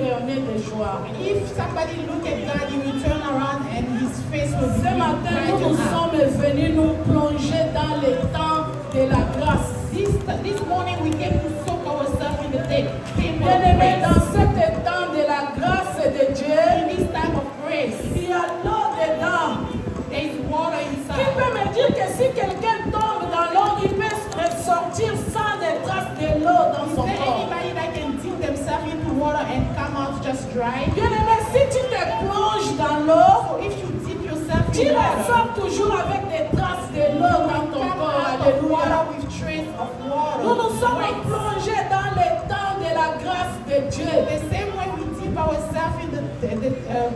rayonner de joie. If somebody look at God, he will turn around and his face will be Ce matin, nous brightened up. sommes venus nous plonger dans les temps de la grâce. This morning we came to soak ourselves in the table Bien-aimés, of dans grace. cet temps de la grâce de Dieu, In this time of grace, il y a l'eau dedans. there is water Qui inside. peut me dire que si quelqu'un tombe dans l'eau, il peut ressortir sans des traces de l'eau dans Is son there corps? anybody that can dip themselves into water and come out just dry? Bien-aimé, si tu te plonges dans l'eau, So if you dip yourself tu in water, ressors toujours avec des traces de l'eau dans ton come corps. out of Alléluia. water with trace of water. Nous nous sommes Wait. plongés dans les temps de la grâce de Dieu. The same way we dip ourselves in the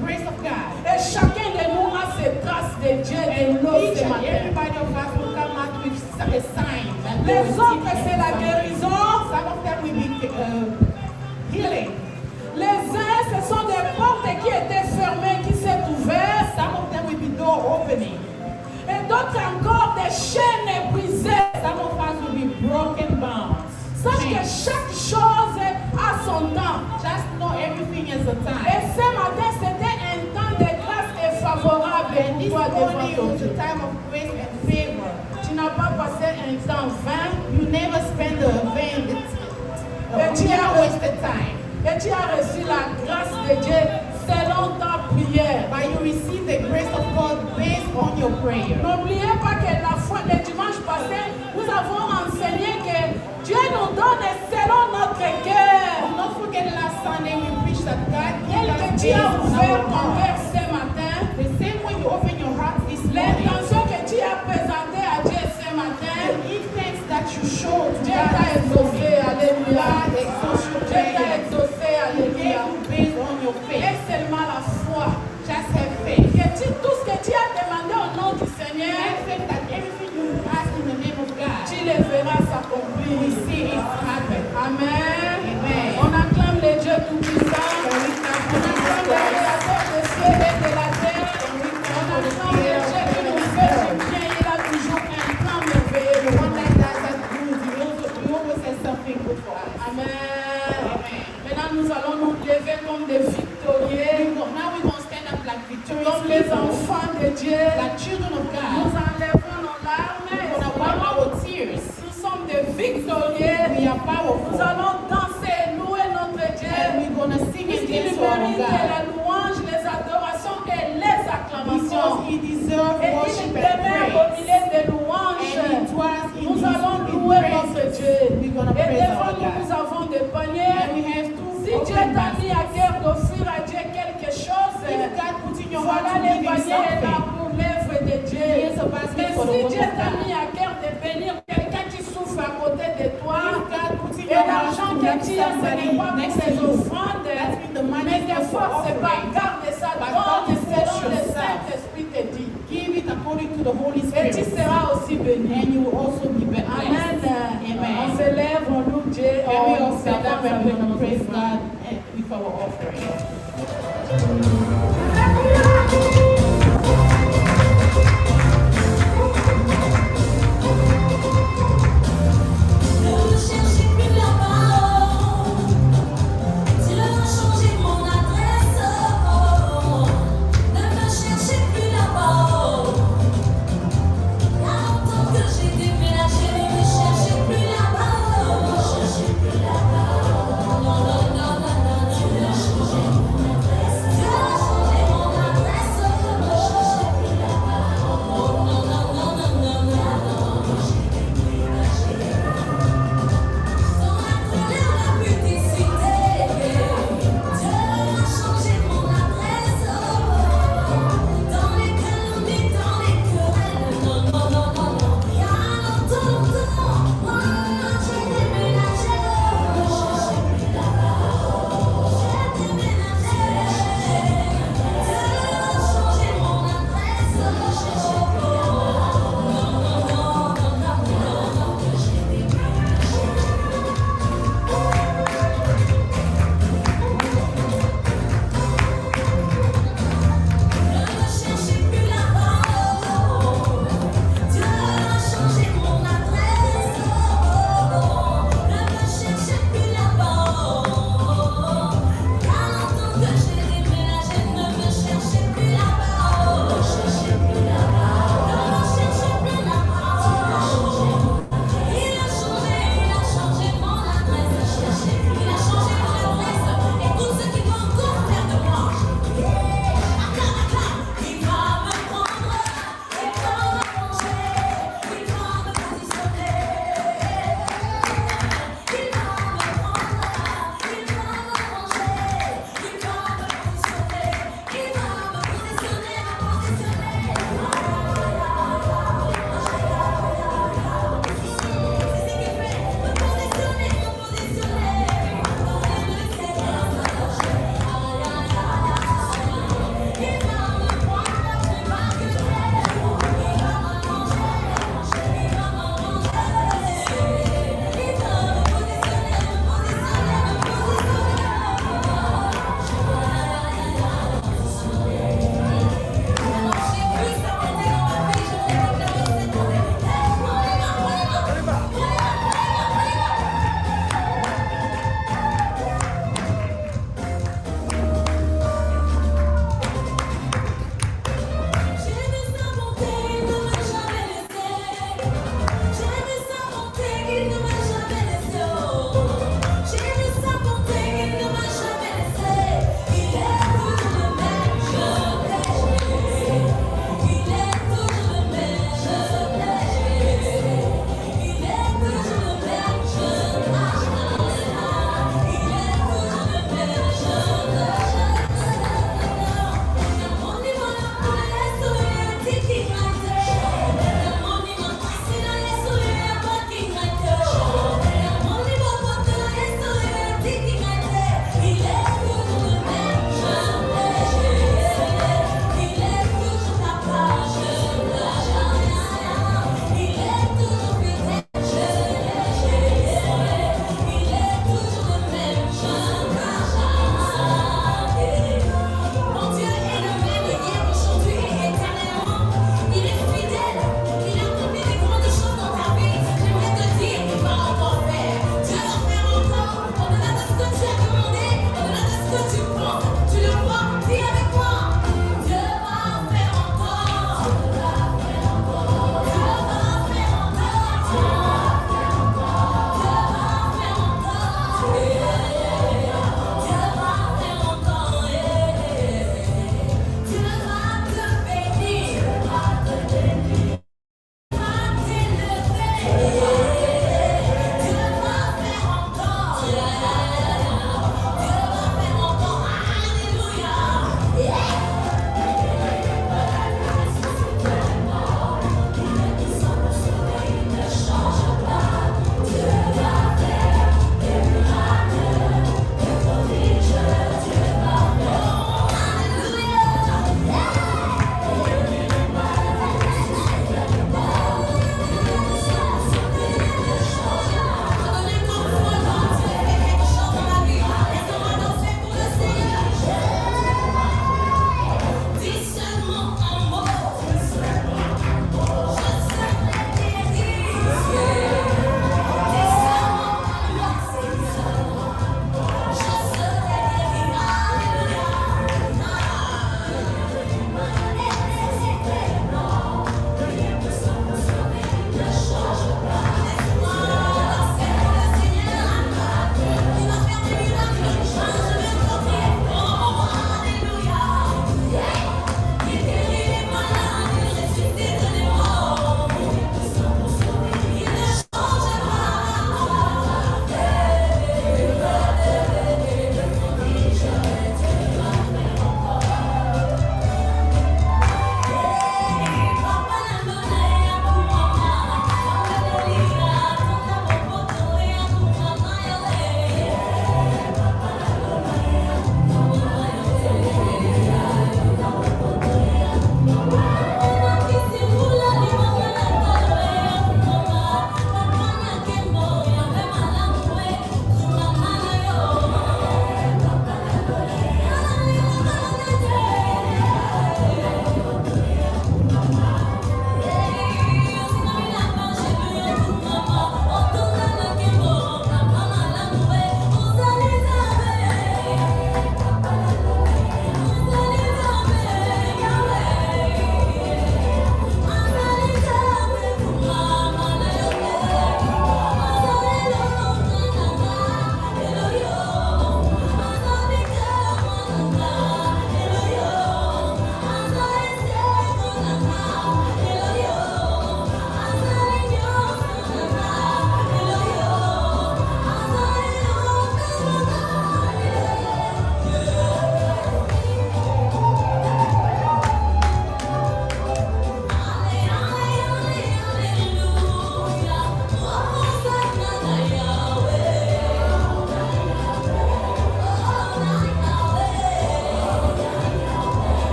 grace of God. Et chacun de nous a ses traces de Dieu de l'eau Each ce and matin. everybody of us will come out with a sign. And Les they will autres, dip c'est la in guérison. Some of them will be healing. Les uns, ce sont des portes qui étaient fermées, qui s'est ouvertes. Some of them will be door opening. Et d'autres encore, des chaînes brisées. Some of us will be broken bones. Sache que chaque chose a son temps. Just know everything is a Et time. ce matin, c'était un temps de grâce et favorable And pour this toi devant morning ton was Dieu. a time of grace and favor. Tu n'as pas passé un temps vain. You never spend a vain. You never wasted time. Et tu as reçu la grâce de Dieu selon ta prière. But you receive the grace of God based on your prayer. N'oubliez pas que la fois, le dimanche passé, nous avons enseigné que Dieu nous donne selon notre cœur. Don't forget last Sunday we preached that God Tel gave que us tu based as on ouvert our ton heart. cœur ce matin, The same way you open your heart this morning. l'intention que tu as présentée à Dieu ce matin, The intent that you show to Dieu t'a God exaucé, alléluia. God exaucts your Dieu t'a prayer. exaucé, He gave alléluia. you based on your Et faith. seulement la foi. Just have faith. Que tout ce que tu as demandé au nom du Seigneur, Have faith that everything you ask in the name of God, tu le verras we s'accomplir. see it happen. Amen. Amen. On acclame le Dieu Tout-Puissant. On acclame le Créateur des cieux et de la terre. On acclame le Dieu qui nous fait du bien. Il a toujours un plan merveilleux. The one that does that good, he always has something good for us. Amen. Maintenant, nous allons nous lever comme des victorieux, Now we're going to stand up like victorious comme les people, enfants de Dieu. like children of Nous God. enlèverons nos larmes. We're going to wipe our tears. Nous sommes des victorieux. We are Nous powerful. allons danser et louer notre Dieu. And we're going to sing and Puisqu'il dance to our mérite la God. louange, les adorations et les acclamations. Because he deserves Et il worship and demeure au praise. milieu des louanges. And he dwells in Nous allons his louer notre praises. Dieu. We're going to Et praise devant our nous, nous God. avons des And paniers. we have two Si Dieu open t'a mis à baskets. cœur d'offrir à Dieu quelque chose, If God put in your heart voilà to les give him paniers là something, pour l'œuvre de Dieu. here's a basket Mais for the si work Dieu of t'a God. mis à cœur de bénir quelqu'un qui souffre à côté de toi, If God puts in et your heart l'argent to que help tu as, ce somebody n'est pas pour next to tes you, offrandes, that's been the money mais des for fois, c'est pas offering. garde ça, But donne don't selon force le yourself. Saint-Esprit te dit. Give it according to the Holy Et tu Spirit. seras aussi béni. And you will also be blessed. Amen. Amen. On se lève, on loue Dieu, And we on all stand up s'avance and avec we're going nos to praise offrandes. God with our offering. Ne recherchez plus là-bas, tu as changé mon adresse. Ne me cherchez plus là-bas, il y a longtemps que j'ai déménagé. Ne me cherchez plus là-bas, ne me cherchez plus là-bas. Non, non, non, non, non, tu as changé mon adresse. Tu as changé mon adresse.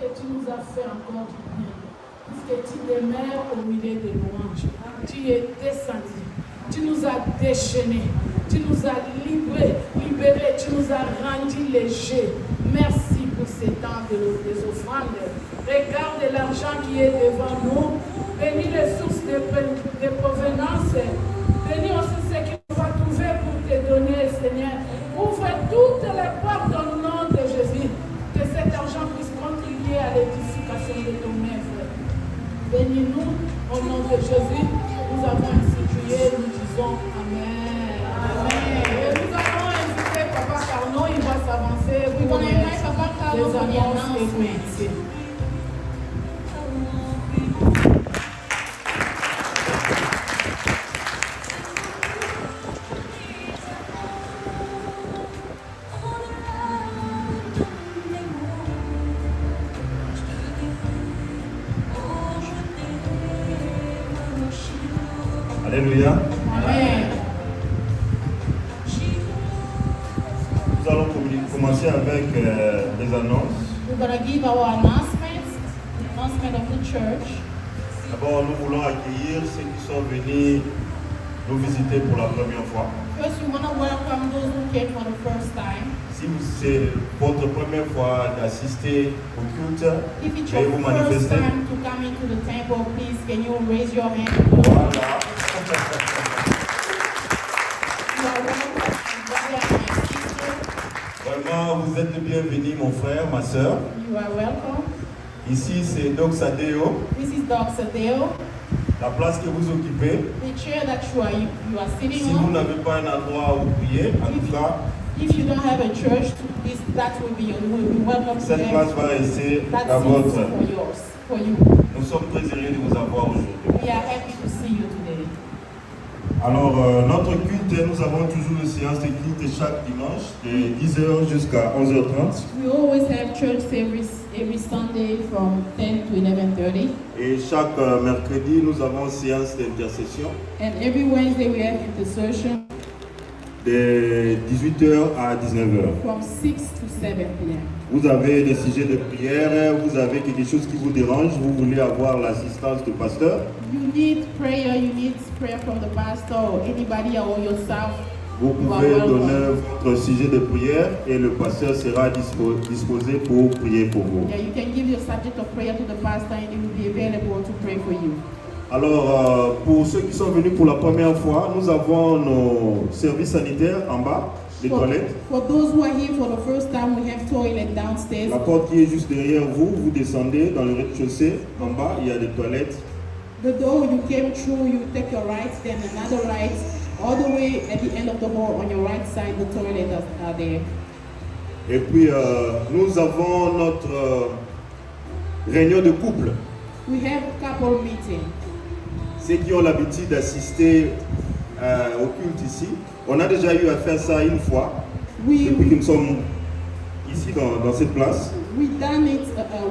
que tu nous as fait encore du bien. Puisque tu demeures au milieu des louanges. Tu es descendu. Tu nous as déchaînés. Tu nous as libérés. Tu nous as rendus légers. Merci pour ces temps des offrandes. Regarde l'argent qui est devant nous. Bénis les sources de provenance. Bénis aussi ce qu'il va trouver pour te donner, Seigneur. Ouvre toutes les portes dans le nom de Jésus. Que cet argent puisse contribuer à l'édification de ton œuvre. Bénis-nous au nom de Jésus. Nous avons ainsi prié, nous disons Amen. Amen. Et nous avons invité Papa Carnot, il va s'avancer. We're going to invite Papa Carlo for the announcement. Alléluia. Amen. Nous allons commencer avec les annonces. We're going to give our announcements, the announcement of the church. D'abord, nous voulons accueillir ceux qui sont venus nous visiter pour la première fois. First, we want to welcome those who came for the first time. Si c'est votre première fois d'assister au culte, If it's veuillez your vous first manifester. time to come into the temple, please can you raise your hand? Voilà. You are welcome, my brother and my sister. Vraiment, vous êtes le bienvenu, mon frère, ma soeur. You are welcome. Ici, c'est Doxadeo, This is Dr. Dale. la place que vous occupez. The chair that you are sitting Si vous on. n'avez pas un endroit où prier, en tout cas, If you don't have a church, that will be welcome to cette place them. va rester That's la vôtre. for yours, for you. Nous sommes très heureux de vous avoir aujourd'hui. We are happy to see you today. Alors, notre culte, nous avons toujours une séance de culte chaque dimanche, de 10h jusqu'à 11h30. We always have church service every Sunday from 10 to 11:30, Et chaque mercredi, nous avons une séance d'intercession and every Wednesday we have intercession de 18h à 19h. from 6 to 7 p.m. Vous avez des sujets de prière, vous avez quelque chose qui vous dérange, vous voulez avoir l'assistance du pasteur, You need prayer from the pastor or anybody or yourself. vous You are pouvez welcome. donner votre sujet de prière et le pasteur sera disposé pour prier pour vous. Yeah, you can give your subject of prayer to the pastor and he will be available to pray for you. Alors, pour ceux qui sont venus pour la première fois, nous avons nos services sanitaires en bas, les toilettes. For those who are here for the first time, we have toilet downstairs. La porte qui est juste derrière vous, vous descendez dans le rez-de-chaussée. En bas, il y a des toilettes. The door you came through, you take your right, then another right, all the way at the end of the hall on your right side, the toilet are there. Et puis, nous avons notre réunion de couple. We have couple meeting. Ceux qui ont l'habitude d'assister au culte ici, on a déjà eu à faire ça une fois, depuis que nous sommes ici dans cette place. We've done it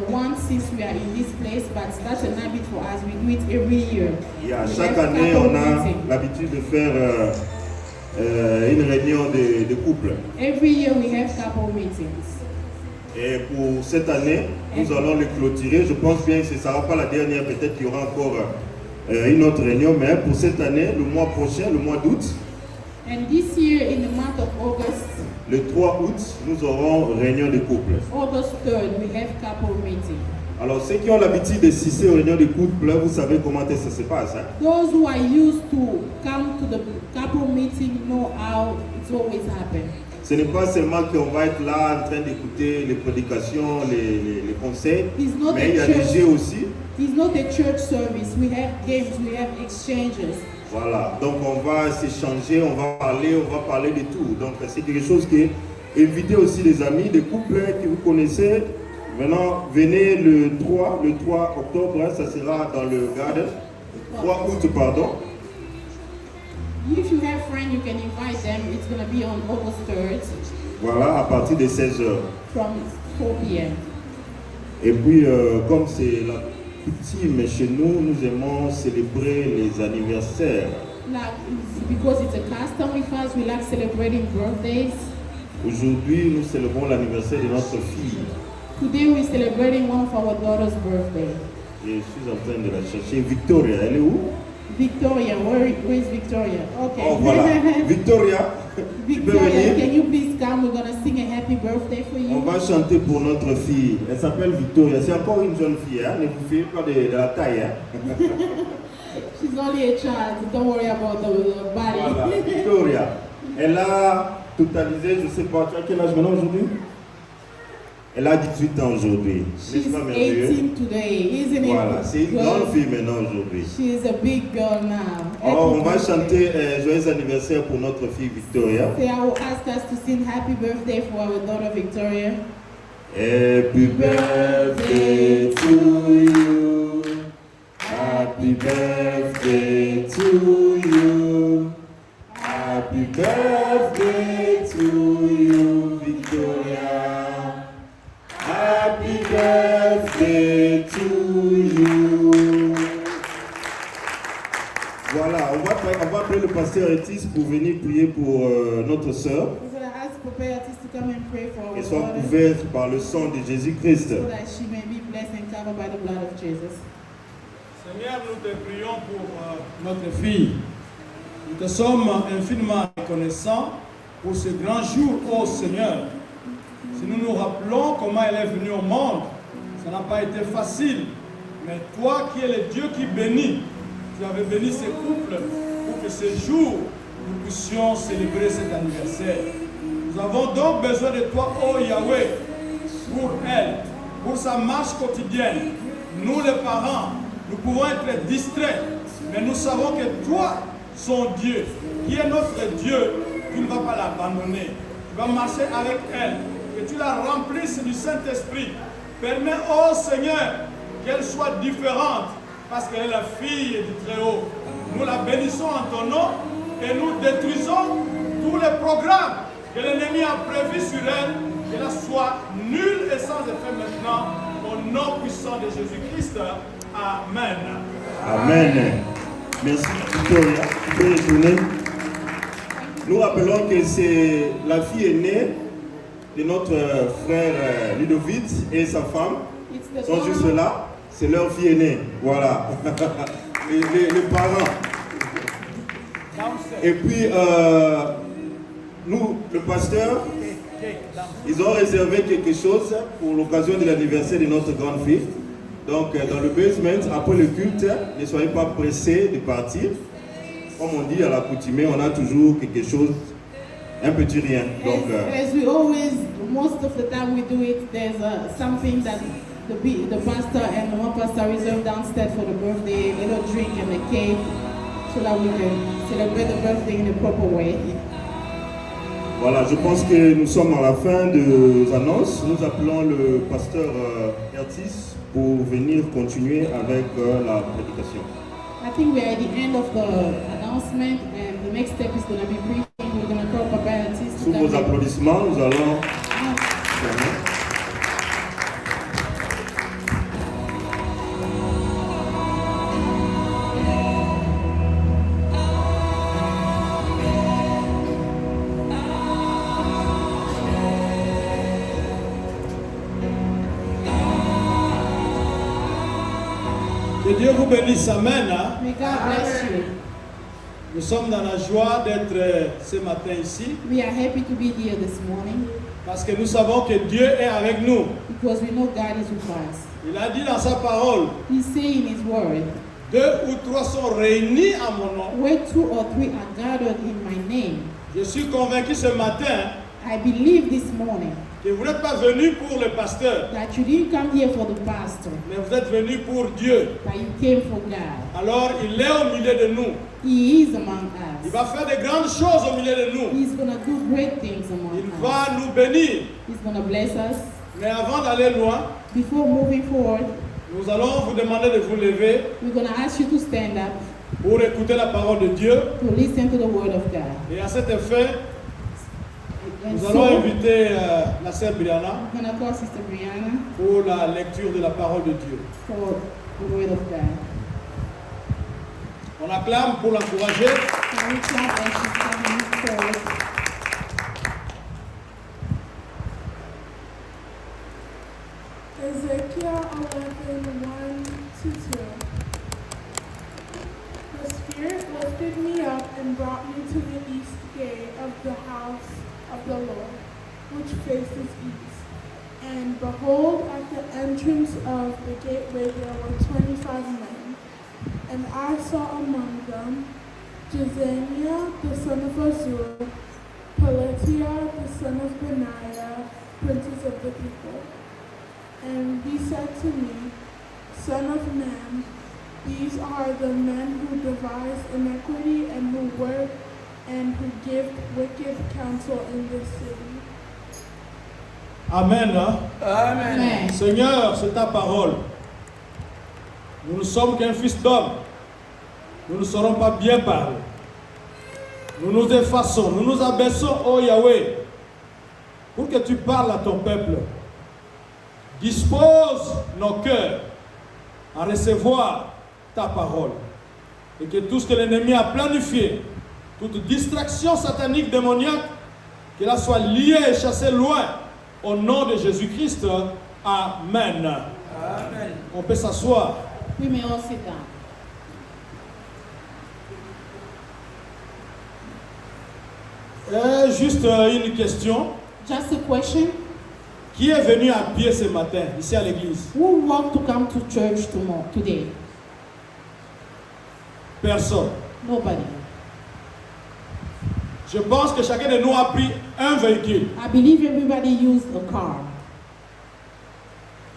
once since we are in this place, but that's an habit for us. We do it every year. Et à We chaque have année, couple on a meeting. l'habitude de faire une réunion de couple. Every year we have couple meetings. Et pour cette année, nous allons le clôturer. Je pense bien que ce ne sera pas la dernière, peut-être qu'il y aura encore une autre réunion, mais pour cette année, le mois prochain, le mois d'août, And this year, in the month of August, le 3 août, nous aurons réunion de couple. August 3rd, we have couple meeting. Alors, ceux qui ont l'habitude d'assister aux réunions de couple, vous savez comment ça se passe. Hein? Those who are used to come to the couple meeting know how it's always happened. Ce n'est pas seulement qu'on va être là en train d'écouter les prédications, les conseils, It's not mais il y a a des church. jeux aussi. It's not a church service. We have games, we have exchanges. Voilà, donc on va s'échanger, on va parler de tout. Donc c'est quelque chose qui est invitez aussi les amis, des couples que vous connaissez. Maintenant, venez le 3 octobre, hein, ça sera dans le garden. 3 août, pardon. If you have friends, you can invite them. It's going to be on August 3rd Voilà, à partir de 16h. from 4 p.m. Et puis, comme c'est la coutume chez nous, nous aimons célébrer les anniversaires. Like, because it's a custom with us, we like celebrating birthdays. Aujourd'hui, nous célébrons l'anniversaire de notre fille. Today we're celebrating one of our daughter's birthday. Je suis en train de la chercher. Victoria, elle est où? Victoria, where is Victoria? Okay. Oh, voilà. Victoria, tu peux Victoria, venir? can you please come? We're gonna sing a happy birthday for On you. va chanter pour notre fille. Elle s'appelle Victoria. C'est encore une jeune fille. Hein? Ne vous fiez pas de la taille. Hein? She's only a child. Don't worry about the body. Voilà, Victoria. Elle a totalisé, je ne sais pas, tu as quel âge maintenant aujourd'hui? Elle a 18 ans aujourd'hui. She's N'est-ce pas merveilleux? 18 today, isn't it? Voilà, c'est une good? grande fille maintenant aujourd'hui. She's a big girl now. Alors, on va Happy chanter birthday. joyeux anniversaire pour notre fille Victoria. So I will ask us to sing happy birthday for our daughter Victoria. Happy birthday to you. Happy birthday to you. Happy birthday to you, Victoria. Happy birthday to you. Voilà, on va appeler le pasteur Etis pour venir prier pour notre sœur. We're going to ask Papa Artist to come and pray for our Et soit daughter couverte par le sang de Jésus-Christ. so that she may be blessed and covered by the blood of Jesus. Seigneur, nous te prions pour notre fille. Nous te sommes infiniment reconnaissants pour ce grand jour, ô Seigneur. Si nous nous rappelons comment elle est venue au monde, ça n'a pas été facile. Mais toi qui es le Dieu qui bénit, tu avais béni ces couples pour que ce jour, nous puissions célébrer cet anniversaire. Nous avons donc besoin de toi, ô Yahweh, pour elle, pour sa marche quotidienne. Nous les parents, nous pouvons être distraits, mais nous savons que toi, son Dieu, qui est notre Dieu, tu ne vas pas l'abandonner. Tu vas marcher avec elle, que tu la remplisses du Saint-Esprit. Permets, ô Seigneur, qu'elle soit différente, parce qu'elle est la fille du Très-Haut. Nous la bénissons en ton nom et nous détruisons tous les programmes que l'ennemi a prévus sur elle, qu'elle soit nulle et sans effet maintenant, au nom puissant de Jésus-Christ. Amen. Amen. Merci Victoria. Tu peux retourner. Nous rappelons que c'est la fille aînée de notre frère Ludovic et sa femme. It's Ils the sont juste daughter, là. C'est leur fille aînée. Voilà. les parents. Et puis, nous, le pasteur, ils ont réservé quelque chose pour l'occasion de l'anniversaire de notre grande fille. Donc, dans le basement, après le culte, ne soyez pas pressés de partir. Comme on dit à l'accoutumée, on a toujours quelque chose, un petit rien. Donc, as we always, most of the time we do it, there's something that the pastor and the one pastor reserved downstairs for the birthday, a little drink and a cake, so that we can celebrate the birthday in a proper way. voilà, je pense que nous sommes à la fin des annonces. Nous appelons le pasteur Ertis pour venir continuer avec la prédication. I think we're at the end of the announcement, and the next step is going to be preaching. We're going to call Papa Artist to Sous come vos and- applaudissements, nous allons... Que Dieu vous bénisse. Amen. Hein? May God bless you. Nous sommes dans la joie d'être ce matin ici We are happy to be here this morning parce que nous savons que Dieu est avec nous. because we know God is with us. Il a dit dans sa parole, He's saying His word, 2 ou 3 sont réunis à mon nom. where 2 or 3 are gathered in my name. Je suis convaincu ce matin I believe this morning que vous n'êtes pas venu pour le pasteur, that you didn't come here for the pastor, mais vous êtes venu pour Dieu. but you came for God. Alors il est au milieu de nous. He is among Il us. va faire de grandes choses au milieu de nous. He's going to do great things among Il us. va nous bénir. He's going to bless us. Mais avant d'aller loin, Before moving forward, nous allons vous demander de vous lever we're going to ask you to stand up pour écouter la parole de Dieu. to listen to the word of God. Et à cet effet, And nous so, allons we're inviter la sœur Brianna going to call Sister Brianna pour la lecture de la parole de Dieu. for the word of God. On acclame pour l'encourager. Can we clap as she's coming forward? Ezekiel 11:1-2. The Spirit lifted me up and brought me to the east gate of the house of the Lord, which faces east. And behold, at the entrance of the gateway there were 25 men. And I saw among them Jezaniah the son of Azur, Pelatiah the son of Benaiah, princes of the people. And he said to me, Son of man, these are the men who devise iniquity and who work and who give wicked counsel in this city. Amen. Hein? Amen. Seigneur, c'est ta parole. Nous ne sommes qu'un fils d'homme. Nous ne saurons pas bien parler. Nous nous effaçons, nous nous abaissons, ô Yahweh, pour que tu parles à ton peuple. Dispose nos cœurs à recevoir ta parole. Et que tout ce que l'ennemi a planifié, toute distraction satanique démoniaque, qu'elle soit liée et chassée loin, au nom de Jésus-Christ. Amen. Amen. On peut s'asseoir. We may all sit down. Juste une question. Just a question. Qui est venu à pied ce matin, ici à l'église? Who walked to come to church today? Personne. Nobody. Je pense que chacun de nous a pris un véhicule. I believe everybody used a car.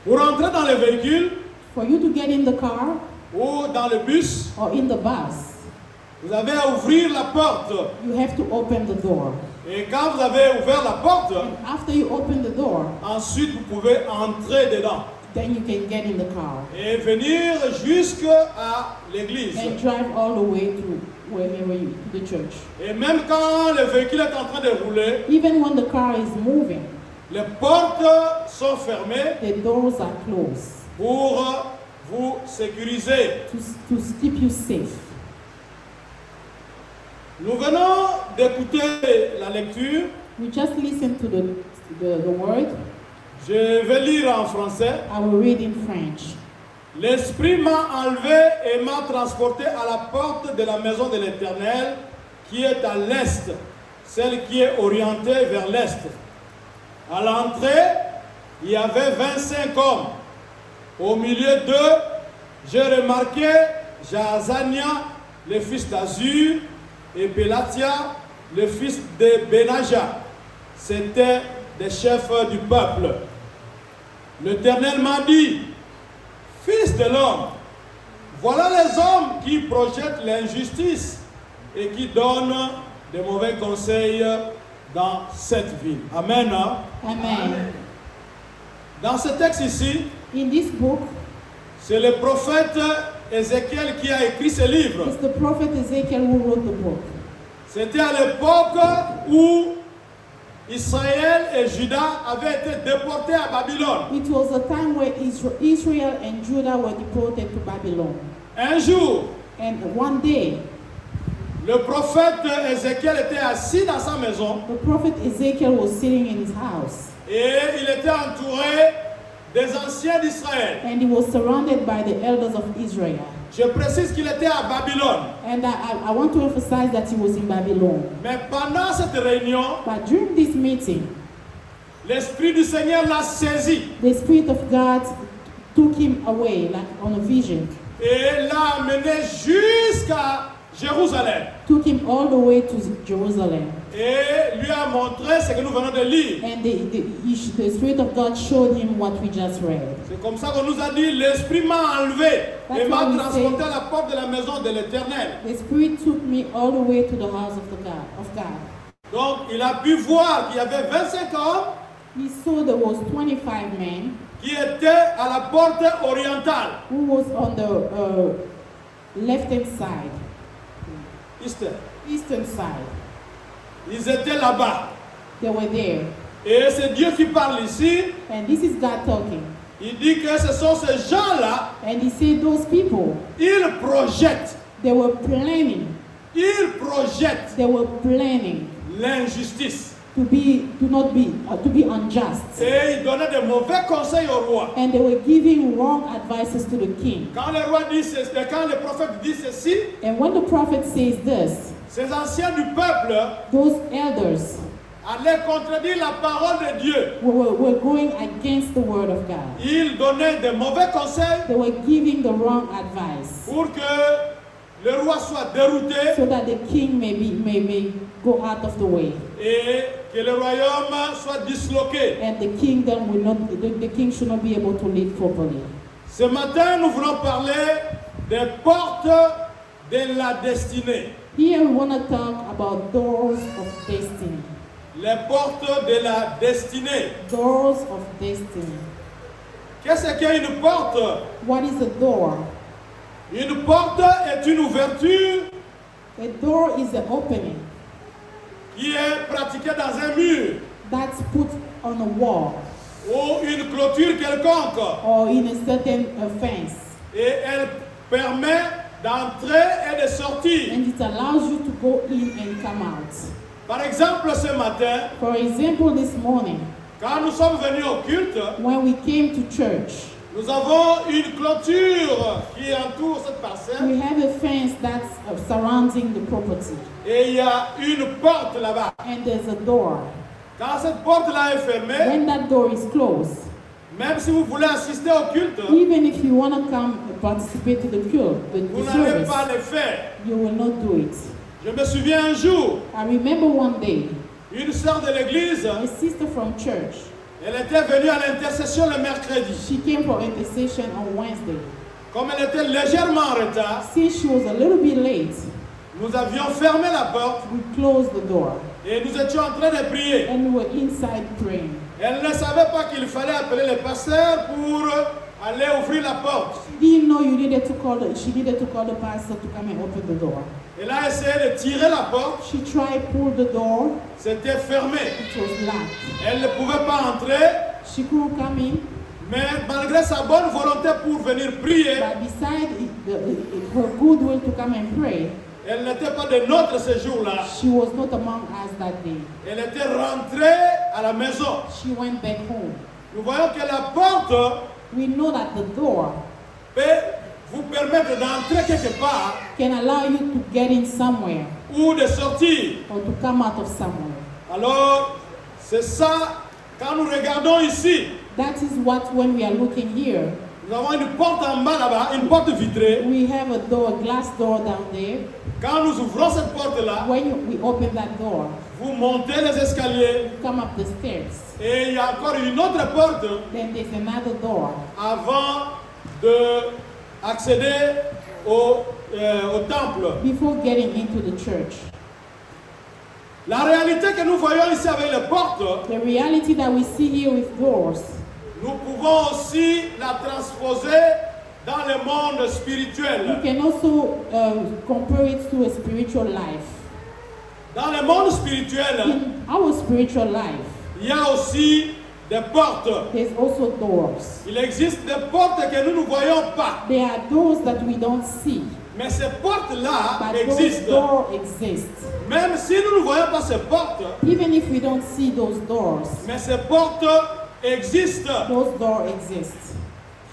Pour entrer dans le véhicule For you to get in the car ou dans le bus, or in the bus, vous avez à ouvrir la porte. you have to open the door. Et quand vous avez ouvert la porte, After you open the door, ensuite vous pouvez entrer dedans then you can get in the car et venir jusqu'à l'église. and drive all the way to wherever you to the church. Et même quand le véhicule est en train de rouler, Even when the car is moving, les portes sont fermées the doors are closed pour vous sécuriser. to keep you safe. Nous venons d'écouter la lecture. We just listen to the word. Je vais lire en français. I will read in French. L'Esprit m'a enlevé et m'a transporté à la porte de la maison de l'Éternel qui est à l'est, celle qui est orientée vers l'est. À l'entrée, il y avait 25 hommes. Au milieu d'eux, j'ai remarqué Jazania, le fils d'Azur, et Pelatiah, le fils de Benaiah. C'étaient des chefs du peuple. L'Éternel m'a dit, Fils de l'homme, voilà les hommes qui projettent l'injustice et qui donnent de mauvais conseils dans cette ville. Amen. Amen. Dans ce texte ici, In this book, c'est le prophète Ézéchiel qui a écrit ce livre. it's the prophet Ezekiel who wrote the book. C'était à l'époque où Israël et Juda avaient été déportés à Babylone. It was a time where Israel and Judah were deported to Babylon. Un jour, And one day, le prophète Ézéchiel était assis dans sa maison the prophet Ezekiel was sitting in his house, et il était entouré des anciens d'Israël. and he was surrounded by the elders of Israel. Je précise qu'il était à Babylone. And I want to emphasize that he was in Babylon. Mais pendant cette réunion, But during this meeting, l'Esprit du Seigneur l'a saisi the Spirit of God took him away, like on a vision, et l'a amené jusqu'à Jérusalem. took him all the way to Jerusalem. Et lui a montré ce que nous venons de lire. And the Spirit of God showed him what we just read. C'est comme ça qu'on nous a dit, l'Esprit m'a enlevé et That's m'a why we transporté say- à la porte de la maison de l'Éternel. The Spirit took me all the way to the house of God. Donc il a pu voir qu'il y avait 25 hommes He saw there was 25 men qui étaient à la porte orientale. who was on the left-hand side, eastern side. Ils étaient là-bas. They were there. Et c'est Dieu qui parle ici. And this is God talking. Il dit que ce sont ces gens-là, And he said those people, ils projettent they were planning l'injustice. to be unjust. Et ils donnaient de mauvais conseils au roi. And they were giving wrong advices to the king. Quand le prophète dit ceci, And when the prophet says this, ces anciens du peuple those elders allaient contredire la parole de Dieu. were going against the word of God. Ils donnaient de mauvais conseils They were giving the wrong advice pour que le roi soit dérouté so that the king may go out of the way. et que le royaume soit disloqué. And the kingdom will not, the king should not be able to lead properly. Ce matin, nous voulons parler des portes de la destinée. Here we want to talk about doors of destiny. Les portes de la destinée. Doors of destiny. Qu'est-ce qu'une porte? What is a door? Une porte est une ouverture A door is an opening qui est pratiquée dans un mur that's put on a wall ou une clôture quelconque or in a certain fence, et elle permet d'entrer et de sortir. and it allows you to go in and come out. Par exemple, ce matin, For example, this morning, quand nous sommes venus au culte, when we came to church, nous avons une clôture qui entoure cette parcelle we have a fence that's surrounding the property, et il y a une porte là-bas. and there's a door. Quand cette porte-là est fermée, When that door is closed, même si vous voulez assister au culte, even if you want to come participate to the cult, vous the n'allez service, pas le faire. you will not do it. Je me souviens un jour, I remember one day, une sœur de l'église, a sister from church, elle était venue à l'intercession le mercredi. she came for intercession on Wednesday. Comme elle était légèrement en retard, Since she was a little bit late, nous avions fermé la porte we closed the door et nous étions en train de prier. and we were inside praying. Elle ne savait pas qu'il fallait appeler le pasteur pour aller ouvrir la porte. She didn't know she needed to call the pastor to come and open the door. Elle a essayé de tirer la porte, She tried pull the door, c'était fermé. it was locked. Elle ne pouvait pas entrer, She couldn't come in, mais malgré sa bonne volonté pour venir prier, but beside her goodwill to come and pray, elle n'était pas de notre séjour-là. she was not among us that day. Elle était rentrée à la maison. She went back home. Nous voyons que la porte We know that the door peut vous permettre d'entrer quelque part can allow you to get in somewhere ou de sortir. or to come out of somewhere. Alors, c'est ça, quand nous regardons ici, That is what, when we are looking here, nous avons une porte en bas là-bas, une porte vitrée. we have a door, a glass door down there. Quand nous ouvrons cette porte-là, We open that door, vous montez les escaliers you come up the stairs. et il y a encore une autre porte Then there's another door avant d'accéder au temple. before getting into the church. La réalité que nous voyons ici avec les portes, The reality that we see here with doors, nous pouvons aussi la transposer dans le monde we spirituel. can also compare it to a spiritual life. Dans le monde spirituel, In our spiritual life, il y a aussi des portes. there's also doors. Il existe des portes que nous ne voyons pas. There are doors that we don't see, Mais ces portes-là but those existent. doors exist. Même si nous ne voyons pas ces portes, Even if we don't see those doors, mais ces portes existent. those doors exist.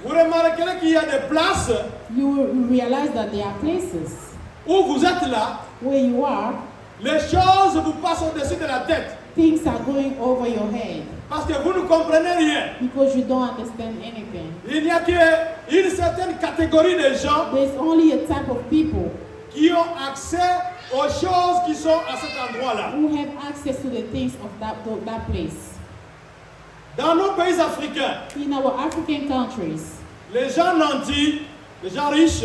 Vous remarquerez qu'il y a des places You will realize that there are places où vous êtes là, where you are, les choses vous passent au-dessus de la tête things are going over your head parce que vous ne comprenez rien. because you don't understand anything. Il n'y a qu'une certaine catégorie de gens There's only a type of people qui ont accès aux choses qui sont à cet endroit-là. who have access to the things of that place. Dans nos pays africains, In our African countries, les gens nantis, les gens riches,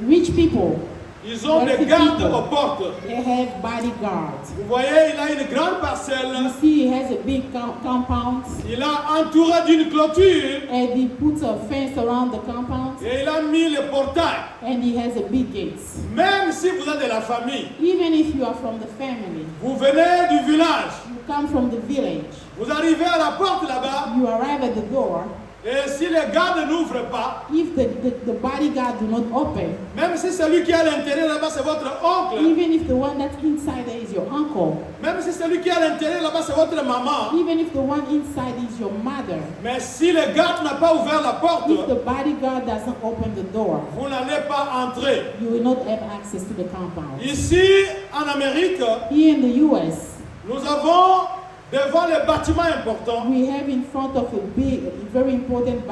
rich people, ils ont des wealthy gardes people, aux portes. they have bodyguards. Vous voyez, il a une grande You parcelle, see, he has a big compound, il a entouré d'une clôture and he puts a fence around the compound, et il a mis le portail. and he has a big gate. Même si vous êtes de la famille, Even if you are from the family, vous venez du village, you come from the village, vous arrivez à la porte là-bas you arrive at the door, Et si les gardes n'ouvrent pas, if the bodyguard do not open, même si celui qui est à l'intérieur là-bas c'est votre oncle, even if the one that's inside there is your uncle, même si celui qui est à l'intérieur là-bas c'est votre maman, even if the one inside is your mother, mais si le garde n'a pas ouvert la porte, if the bodyguard doesn't open the door, vous n'allez pas entrer. you will not have access to the compound. Ici, en Amérique, Here in the US, nous avons devant les bâtiments importants, we have in front of a big, very important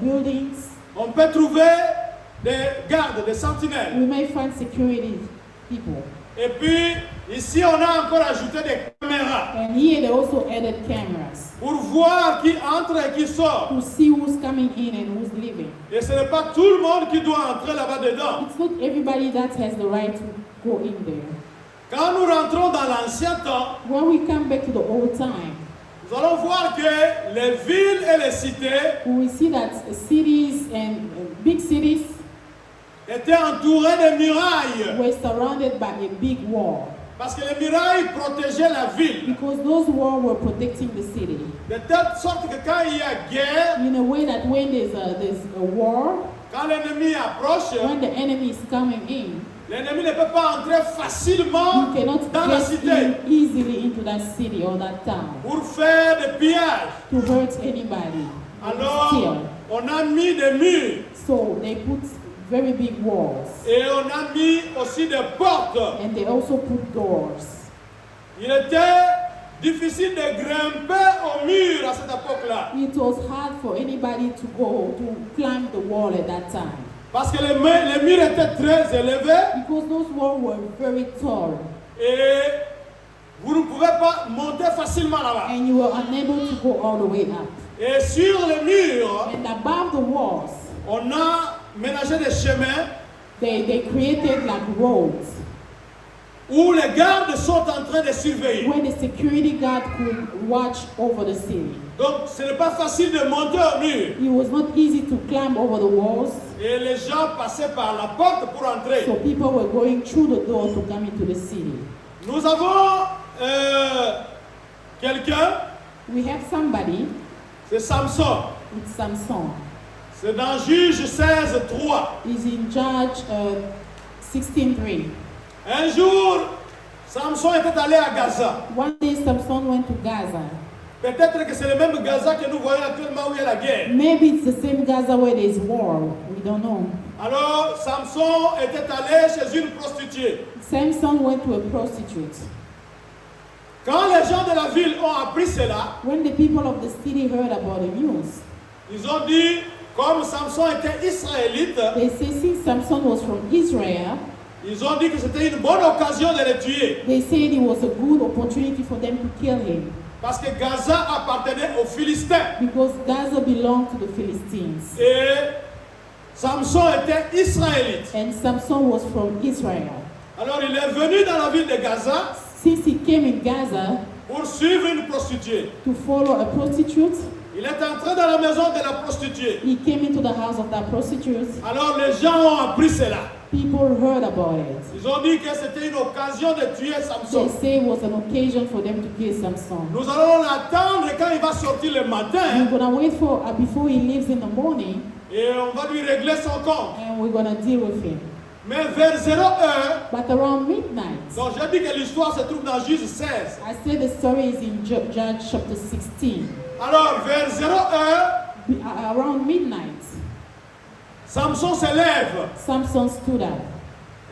buildings, on peut trouver des gardes, des sentinelles. we may find security people. Et puis, ici, on a encore ajouté des caméras And here they also added cameras pour voir qui entre et qui sort. to see who's coming in and who's leaving. Et ce n'est pas tout le monde qui doit entrer là-bas dedans. It's not everybody that has the right to go in there. Quand nous rentrons dans l'ancien temps, When we come back to the old time, nous allons voir que les villes et les cités we see that cities and big cities étaient entourées de murailles. were surrounded by a big wall Parce que les murailles protégeaient la ville. because those walls were protecting the city. De telle sorte que quand il y a guerre, In a way that when there's a war, quand l'ennemi approche, when the enemy is coming in, l'ennemi ne peut pas entrer facilement you cannot dans la get cité in easily into that city or that town pour faire des pillages. to hurt anybody. Alors, Still. on a mis des murs So they put very big walls et on a mis aussi des portes. and they also put doors. Il était difficile de grimper au mur à cette époque-là. It was hard for anybody to go to climb the wall at that time Parce que les murs étaient très élevés because those walls were very tall et vous ne pouvez pas monter facilement là-bas. and you were unable to go all the way up. Et sur les murs, And above the walls, on a ménagé des chemins they created like roads où les gardes sont en train de surveiller. where the security guard could watch over the city. Donc ce n'est pas facile de monter au mur. It was not easy to climb over the walls, Et les gens passaient par la porte pour entrer. so people were going through the door to come into the city. Nous avons quelqu'un, We have somebody, c'est Samson. it's Samson. C'est dans Juge 16:3. He's in Judge 16:3. Un jour, Samson était allé à Gaza. One day Samson went to Gaza. Peut-être que c'est le même Gaza que nous voyons actuellement où il y a la guerre. Maybe it's the same Gaza where there's war. We don't know. Alors, Samson était allé chez une prostituée. Samson went to a prostitute. Quand les gens de la ville ont appris cela, When the people of the city heard about the news, ils ont dit, comme Samson était israélite, they say since Samson was from Israel, ils ont dit que c'était une bonne occasion de le tuer. they said it was a good opportunity for them to kill him Parce que Gaza appartenait aux Philistins. because Gaza belonged to the Philistines. Et Samson était israélite. And Samson was from Israel. Alors il est venu dans la ville de Gaza Since he came in Gaza pour suivre une prostituée. to follow a prostitute, Il est entré dans la maison de la prostituée. he came into the house of that prostitute. Alors les gens ont appris cela. People heard about it. Ils ont dit que c'était une occasion de tuer They Samson. say it was an occasion for them to kill Samson. Nous allons l'attendre quand il va sortir le We're matin gonna wait for before he leaves in the morning, et on va lui régler son compte. and we're gonna deal with him. Mais vers 0h, But around midnight, donc j'ai dit que l'histoire se trouve dans Juge 16. I said the story is in Judge chapter 16. Alors vers 0h, Around midnight, Samson se lève. Samson stood up.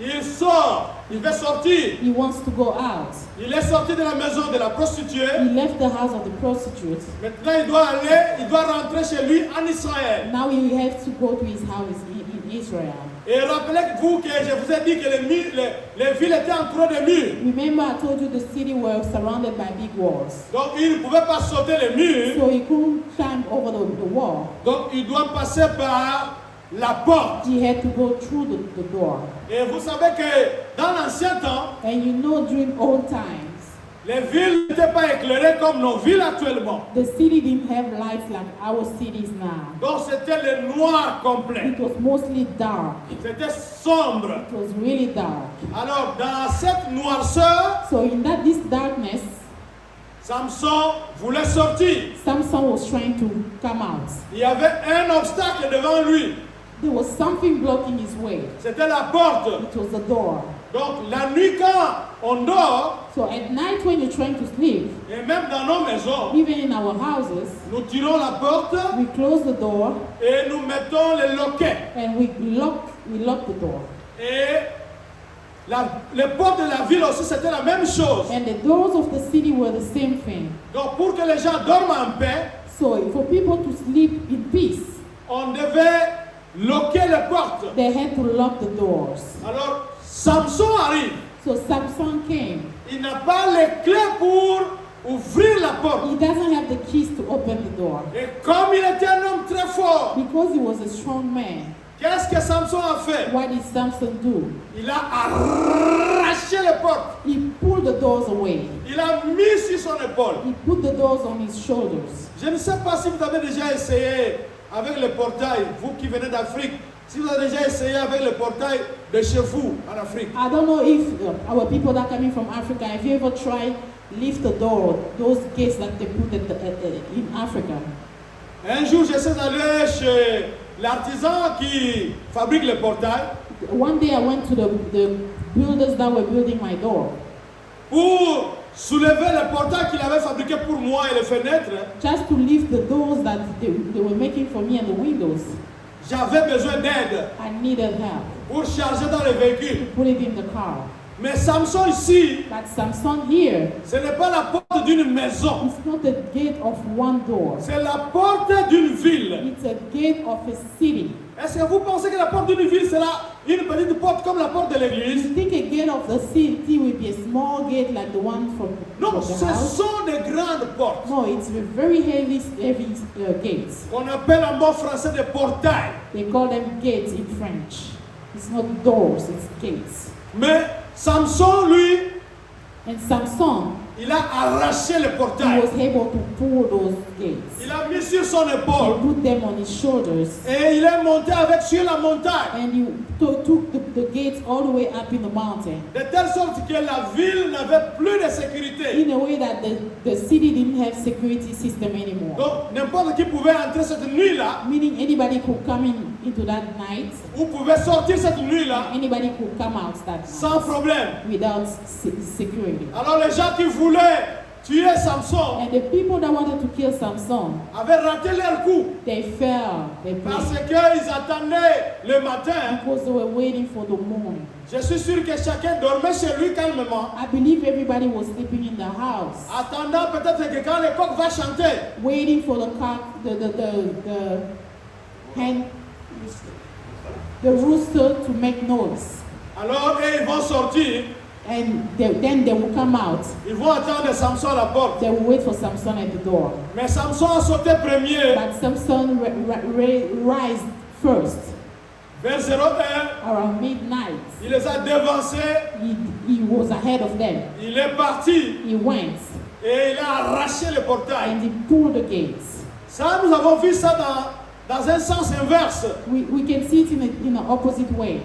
Il sort, il veut sortir. He wants to go out. Il est sorti de la maison de la prostituée. He left the house of the prostitute. Maintenant, il doit rentrer chez lui en Israël. Now he has to go to his house in Israel. Et rappelez-vous que je vous ai dit que les villes étaient entourées de murs. Remember I told you the city were surrounded by big walls. Donc, il ne pouvait pas sauter les murs. So he couldn't climb over the wall. Donc, il doit passer par la porte. He had to go through the door. Et vous savez que dans l'ancien temps, And you know during old times, les villes n'étaient pas éclairées comme nos villes actuellement. the city didn't have lights like our cities now. Donc, c'était le noir complet. It was mostly dark. C'était sombre. It was really dark. Alors, dans cette noirceur, So in this darkness, Samson voulait sortir. Samson was trying to come out. Il y avait un obstacle devant lui. There was something blocking his way. C'était la porte. It was the door. Donc la nuit quand on dort, So at night when you're trying to sleep, et même dans nos maisons, even in our houses, nous tirons la porte we close the door et nous mettons les loquets. and we lock the door. Et les portes de la ville aussi, c'était la même chose. And the doors of the city were the same thing. Donc pour que les gens dorment en paix, So for people to sleep in peace, on devait loquer les portes. they had to lock the doors. Alors Samson arrive. So Samson came. Il n'a pas les clés pour ouvrir la porte. He doesn't have the keys to open the door. Et comme il était un homme très fort, Because he was a strong man, qu'est-ce que Samson a fait? what did Samson do? Il a arraché les portes. He pulled the doors away. Il a mis sur son épaule. He put the doors on his shoulders. Je ne sais pas si vous avez déjà essayé avec le portail, vous qui venez d'Afrique, si vous avez déjà essayé avec le portail de chez vous en Afrique. I don't know if our people that are coming from Africa, have you ever tried lift the door, those gates that they put in Africa? Un jour, j'essaie d'aller chez l'artisan qui fabrique le portail One day I went to the builders that were building my door, pour soulever le portail qu'il avait fabriqué pour moi et les fenêtres. just to lift the doors that they were making for me and the windows. J'avais besoin d'aide I needed help. pour charger dans le véhicule. Put it in the car. Mais Samson ici, But Samson here, ce n'est pas la porte d'une maison, it's not the gate of one door. c'est la porte d'une ville. It's a gate of a city. Est-ce que vous pensez que la porte d'une ville sera une petite porte comme la porte de l'église? You think a gate of the city will be a small gate like the one from Non, the ce house? sont des grandes portes No, it's a very heavy gates. qu'on appelle en bon français des portails. They call them gates in French. It's not doors, it's gates. Mais Samson, lui, And Samson, il a arraché le he portail. was able to pull those gates. Il a mis sur son He épaule put them on his shoulders. et il est monté avec sur la montagne. And he took the gates all the way up in the mountain. De telle sorte que la ville n'avait plus de sécurité. In a way that the city didn't have security system anymore. Donc n'importe qui pouvait entrer cette nuit-là, Meaning anybody could come into that night, ou pouvait sortir cette nuit-là anybody could come out that sans night problème. without security. Alors les gens qui voulaient tuer Samson And the people that wanted to kill Samson, avaient raté leur coup they fell, they parce bled, qu'ils attendaient le matin. because they were waiting for the morning. Je suis sûr que chacun dormait chez lui calmement, I believe everybody was sleeping in the house, attendant peut-être que quand le coq va chanter, waiting for the cock, the rooster to make noise. alors ils vont sortir, And then they will come out. ils vont attendre Samson à la porte. They will wait for Samson at the door. Mais Samson a sauté premier But Samson rise first. vers 01, Around midnight, il les a devancés, he was ahead of them. il est parti He went et il a arraché le portail. and he pulled the gates. Ça, nous avons vu ça dans un sens inverse. We can see it in an opposite way.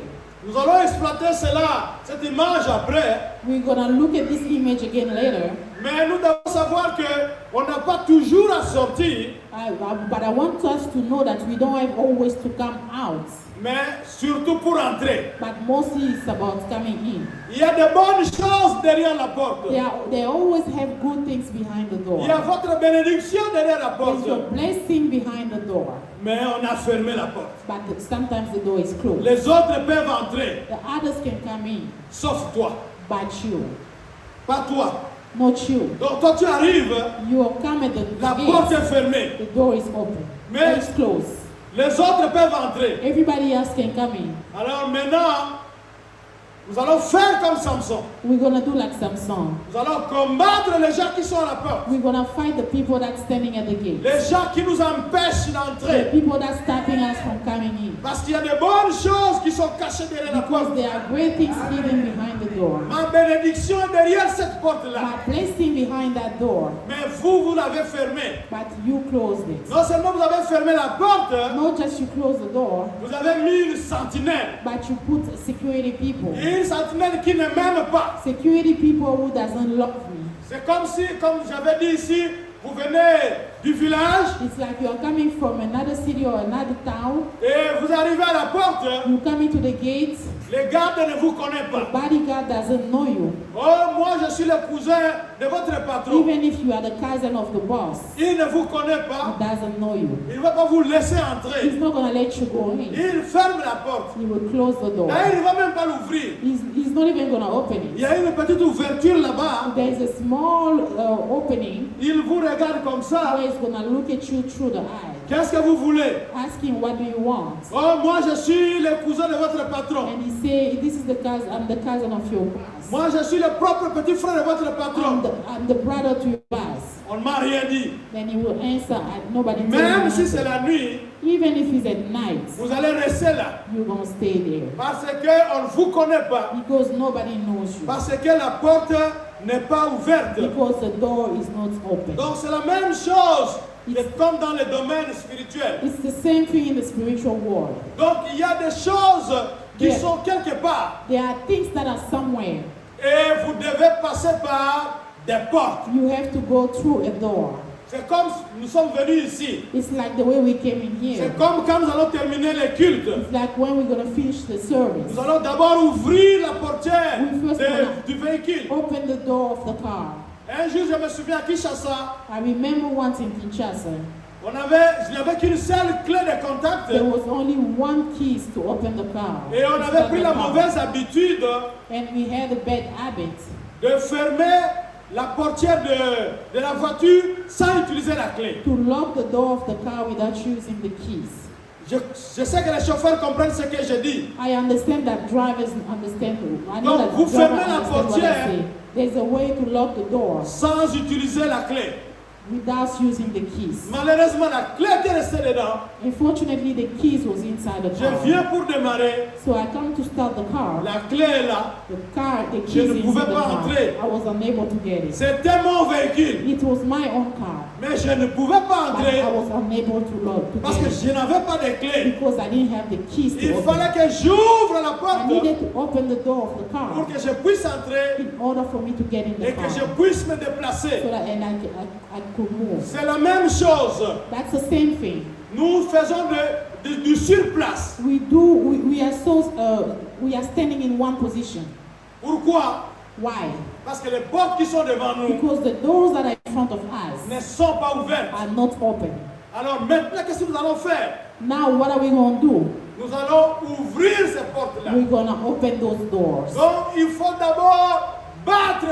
Nous allons exploiter cela, cette image après, We're gonna look at this image again later. mais nous devons savoir qu'on n'a pas toujours à sortir, But I want us to know that we don't have always to come out, mais surtout pour entrer. but mostly it's about coming in. Il y a de bonnes choses derrière la porte. They always have good things behind the door. Il y a votre bénédiction derrière la porte. There's your blessing behind the door, Mais on a fermé la porte. but sometimes the door is closed. Les autres peuvent entrer, The others can come in, sauf toi. but you, Pas toi. not you. Donc toi tu arrives, You will come at the la porte gate, est fermée. the door is open, Mais- it's closed. Les autres peuvent entrer. Everybody else can come in. Alors maintenant, nous allons faire comme Samson. We're gonna do like Samson. Nous allons combattre les gens qui sont à la porte. We're gonna fight the people that's standing at the gate, Les gens qui nous empêchent the d'entrer. people that's stopping us from coming in, Parce qu'il y a de bonnes choses qui sont cachées derrière la because porte. there are great things hidden behind the door. Ma bénédiction est derrière cette porte-là. My blessing behind that door, Mais vous l'avez fermée. but you closed it. Non seulement vous avez fermé la porte, Not just you close the door, vous avez mis une sentinelle. but you put security people. Une sentinelle qui ne m'aime pas. Security people who doesn't love me. C'est comme si, comme j'avais dit ici, vous venez du village It's like you are coming from another city or another town. et vous arrivez à la porte, You come into the gates. les gardes ne vous connaissent The pas. bodyguard doesn't know you. Oh, moi je suis le cousin de votre patron. Even if you are the cousin of the boss, Il ne vous connaît he pas. doesn't know you. Il ne va pas vous laisser He's entrer. not going to let you go in. Il ferme la porte. He will close the door. Et il ne va même pas l'ouvrir. He's not even going to open Il it. y a une petite ouverture là-bas. There's a small opening Il vous regarde comme ça. where he's going to look at you through the eye. Qu'est-ce que vous voulez? Ask him, what do you want? Oh, moi je suis le cousin de votre patron. And he say, this is the cousin, I'm the cousin of your boss. Moi je suis le propre petit frère de votre patron. I'm the brother to your boss. On ne m'a rien dit. Then he will answer, nobody told Même him si c'est nothing. la nuit, Even if it's at night, vous allez rester là. you're going to stay there. Parce qu'on ne vous connaît pas. Because nobody knows you. Parce que la porte n'est pas ouverte. Because the door is not open. Donc c'est la même chose que comme dans le domaine spirituel. It's the same thing in the spiritual world. Donc il y a des choses qui Yeah. sont quelque part. There are things that are somewhere. Et vous devez passer par des portes. You have to go through a door. C'est comme nous sommes venus ici. It's like the way we came in here. C'est comme quand nous allons terminer les cultes. It's like when we're going to finish the service. Nous allons d'abord ouvrir la portière We first du véhicule. open the door of the car. Un jour, je me souviens à Kinshasa, I remember once in Kinshasa, il n'y avait qu'une seule clé de contact. there was only one key to open the car. Et on To avait start pris the la car. mauvaise habitude And we had a bad habit de fermer la portière de la voiture sans utiliser la clé. to lock the door of the car without using the keys. Je sais que les chauffeurs comprennent ce que je dis. I understand that drivers understand. I know Donc, that vous drivers fermez la understand what I portière. say. There's a way to lock the door Sans utiliser la clé. without using the keys. Malheureusement, la clé était restée dedans. Unfortunately, the keys was inside the Je car. viens pour démarrer. So I come to start the car. La clé est là. The Je keys ne is in pouvais the pas car. entrer. I was unable to get it. C'était mon véhicule. It was my own car, Mais je ne pouvais pas but entrer I was unable to lock to parce get que it je n'avais pas de clé. because I didn't have the keys to Il open. fallait que j'ouvre la I porte needed to open the door of the pour car que je puisse entrer in order for me to get in the et que je car puisse me déplacer. so that I could move. C'est la même chose. That's the same thing. Nous faisons du surplace. We are standing in one position. Pourquoi? Why? Parce que les portes qui sont devant nous Because the doors that are in front of us ne sont pas ouvertes. are not open. Alors maintenant, qu'est-ce que nous allons faire? Now what are we going to do? Nous allons ouvrir ces portes-là. We're going to open those doors. Donc il faut d'abord battre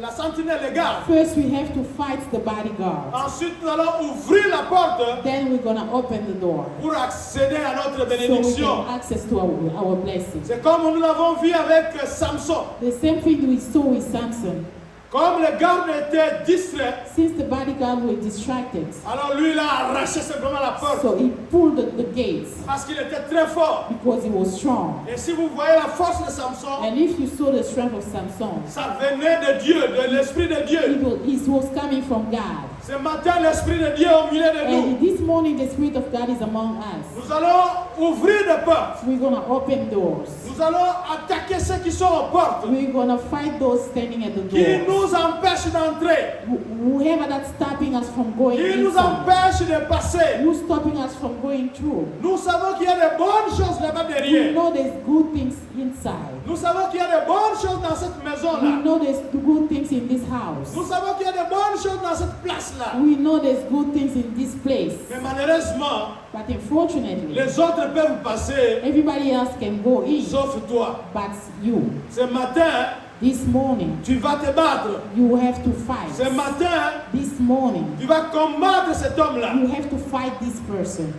la sentinelle, les gardes. First we have to fight the bodyguard. Ensuite, nous allons ouvrir la porte Then we're going to open the door pour accéder à notre so we bénédiction. can access to our blessing. C'est comme nous l'avons vu avec Samson. The same thing we saw with Samson. Comme les gardes étaient distraits, Since the bodyguard were distracted, alors lui, il a arraché simplement la porte so he pulled the gates parce qu'il était très fort. because he was strong. Et si vous voyez la force de Samson, And if you saw the strength of Samson, ça venait de Dieu, de l'Esprit de Dieu. it was coming from God. Ce matin, l'Esprit de Dieu est au milieu de nous. And this morning, the Spirit of God is among us. Nous allons ouvrir des portes. We're going to open doors. Nous allons attaquer ceux qui sont aux portes, We're going to fight those standing at the qui door. nous empêchent d'entrer, Whoever that's stopping us from going qui nous inside, empêchent de passer. who's stopping us from going through. Nous savons qu'il y a de bonnes choses là-bas We derrière. know there's good things inside. Nous savons qu'il y a de bonnes choses dans cette We maison-là. know there's good things in this house. Nous savons qu'il y a de bonnes choses dans cette place-là. We know there's good things in this place. Mais malheureusement, But unfortunately, les autres peuvent passer, everybody else can go in, sauf toi. but you. Ce matin, This morning, tu vas te battre. you have to fight. Ce matin, This morning, tu vas combattre cet homme-là. you have to fight this person.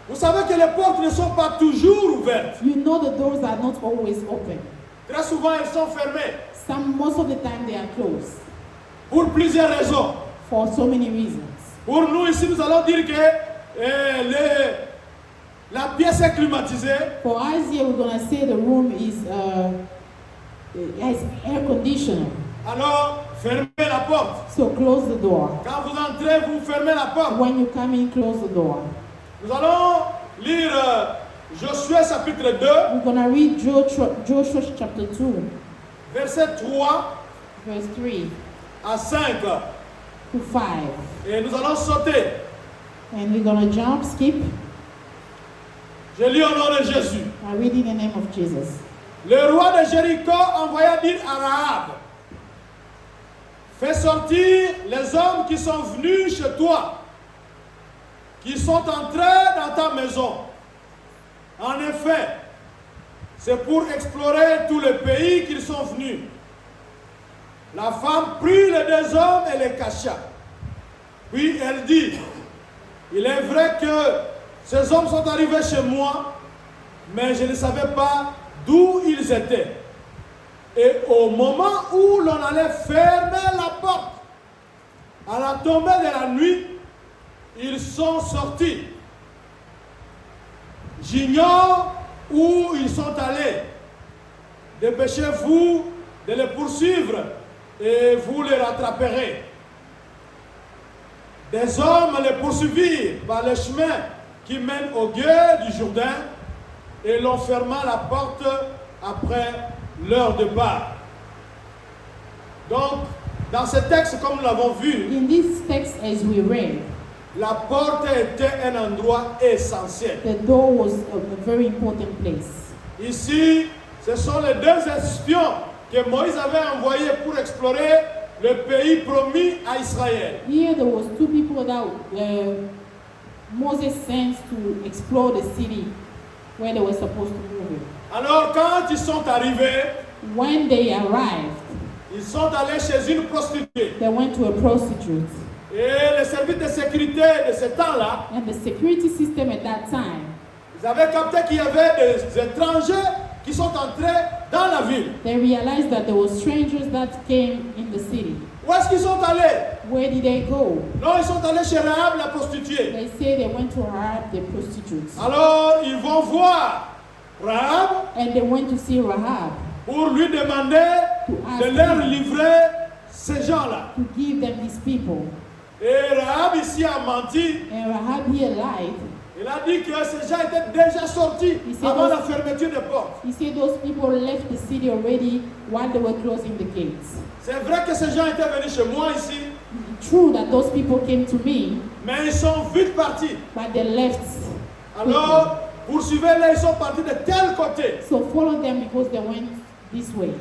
Vous savez que les portes ne sont pas toujours ouvertes. You know the doors are not always open. Très souvent, elles sont fermées Most of the time they are closed pour plusieurs raisons. for so many reasons. Pour nous ici, nous allons dire que la pièce est climatisée. For us here, we're gonna say the room has air conditioner. Alors, fermez la porte. So close the door. Quand vous entrez, vous fermez la porte. When you come in, close the door. Nous allons lire Josué chapitre 2, We're gonna read Joshua chapter 2, verset 3 verse 3 à 5. to 5. Et nous allons sauter. And we're going to jump, skip. Je lis au nom de Jésus. I read in the name of Jesus. Le roi de Jéricho envoya dire à Rahab, fais sortir les hommes qui sont venus chez toi, qui sont entrés dans ta maison. En effet, c'est pour explorer tout le pays qu'ils sont venus. La femme prit les deux hommes et les cacha. Puis elle dit, il est vrai que ces hommes sont arrivés chez moi, mais je ne savais pas d'où ils étaient. Et au moment où l'on allait fermer la porte, à la tombée de la nuit, ils sont sortis. J'ignore où ils sont allés. Dépêchez-vous de les poursuivre et vous les rattraperez. Des hommes les poursuivirent par le chemin qui mène au gué du Jourdain et l'on ferma la porte après leur départ. Donc, dans ce texte, comme nous l'avons vu, In this text, as we read, la porte était un endroit essentiel. the door was a very important place. Ici, ce sont les deux espions que Moïse avait envoyés pour explorer le pays promis à Israël. Here there was two people that Moses sent to explore the city where they were supposed to move in. Alors, quand ils sont arrivés, When they arrived, ils sont allés chez une prostituée. they went to a prostitute. Et le service de sécurité de ce temps-là, And the security system at that time, ils avaient capté qu'il y avait des étrangers qui sont entrés dans la ville. they realized that there were strangers that came in the city. Où est-ce qu'ils sont allés? Where did they go? Non, ils sont allés chez Rahab, la prostituée. They say they went to Rahab, the prostitute. Alors, ils vont voir Rahab And they went to see Rahab pour lui demander de leur livrer ces gens-là. to give them these people. Et Rahab ici a menti. And Rahab here lied. Il a dit que ces gens étaient déjà sortis Il s'est avant dit- la fermeture des portes. He said those people left the city already while they were closing the gates. C'est vrai que ces gens étaient venus chez moi ici, True that those people came to me, mais ils sont vite partis. but they left. Alors, poursuivez-les, ils sont partis de tel côté. So follow them because they went this way.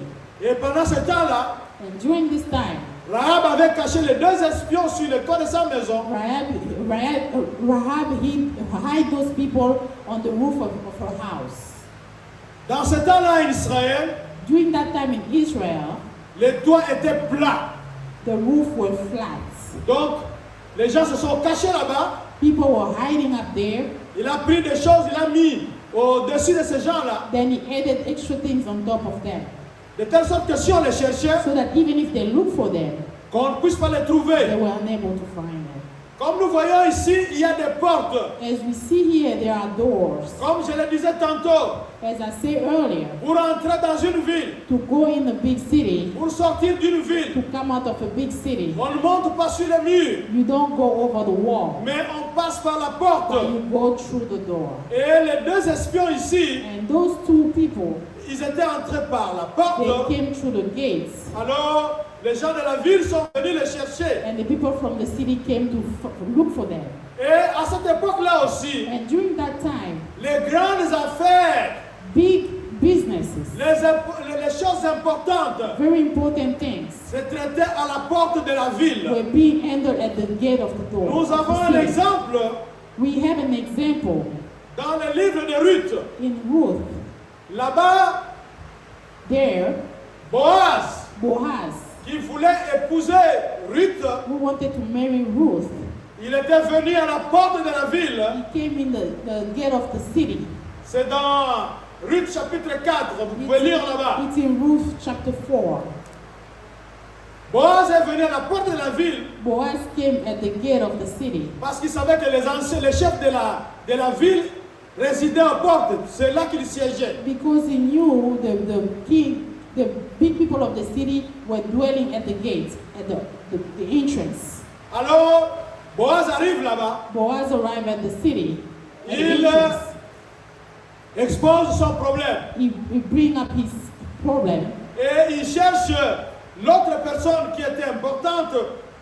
Et pendant ce temps-là, And during this time, Rahab avait caché les deux espions sur le toit de sa maison. Rahab hid those people on the roof of her house. Dans ce temps-là, en Israël, During that time in Israel, les toits étaient plats. the roof were flat. Donc, les gens se sont cachés là-bas. People were hiding up there. Il a pris des choses, il a mis au-dessus de ces gens-là, Then he added extra things on top of them, de telle sorte que si on les cherchait, so that even if they look for them, qu'on ne puisse pas les they trouver. were unable to find them. Comme nous voyons ici, il y a des portes. As we see here, there are doors. Comme je le disais tantôt, As I said earlier, pour entrer dans une ville, to go in a big city, pour sortir d'une to ville, come out of a big city, on ne monte pas sur les murs, you don't go over the wall, mais on passe par la porte. but you go through the door. Et les deux espions ici, And those two people, ils étaient entrés par la they porte. came through the gates, Alors, les gens de la ville sont venus les chercher. and the people from the city came to look for them. Et à cette époque-là aussi, And during that time, les grandes affaires, big businesses, les choses importantes, very important things, se traitaient à la porte de la ville. were being handled at the gate of the door. Nous of avons the un city. exemple We have an example dans le livre de Ruth. in Ruth. Là-bas, There, Boaz, Boaz, qui voulait épouser Ruth, who wanted to marry Ruth, il était venu à la porte de la ville. he came in the gate of the city. C'est dans Ruth chapitre 4, vous pouvez lire là-bas. It's in Ruth chapter 4. Boaz est venu à la porte de la ville Boaz came at the gate of the city parce qu'il savait que les chefs de la ville résidaient aux portes. C'est là qu'ils siégeaient. because he knew the big people of the city were dwelling at the gate, at the entrance. Alors, Boaz arrive là-bas, Boaz arrived at the city. At the Il entrance. expose son problème He bring up his problem et il cherche l'autre personne qui était importante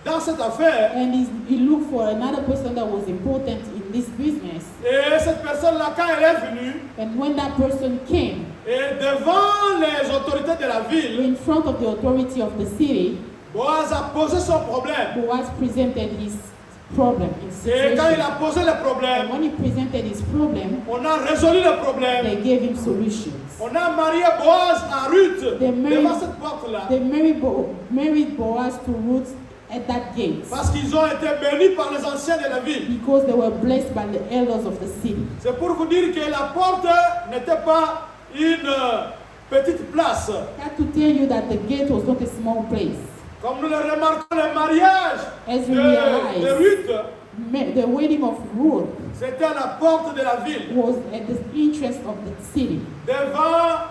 dans cette affaire. And he looked for another person that was important in this business. Et cette personne-là, quand elle est venue, And when that person came et devant les autorités de la ville, in front of the authority of the city, Boaz a posé son problème. Boaz presented his problem, his Et quand il situation. a posé le And problème, when he presented his problem, on a résolu le problème. they gave him solutions. On a marié Boaz à Ruth They married- devant cette porte-là. They married Boaz to Ruth at that gate Parce qu'ils ont été bénis par les anciens de la ville. because they were blessed by the elders of the city. C'est pour vous dire que la porte n'était pas une petite place. I have to tell you that the gate was not a small place. Comme nous le remarquons, le mariage As we de realize, Ruth, the wedding of Ruth c'était à la porte de la ville, was at the entrance of the city, devant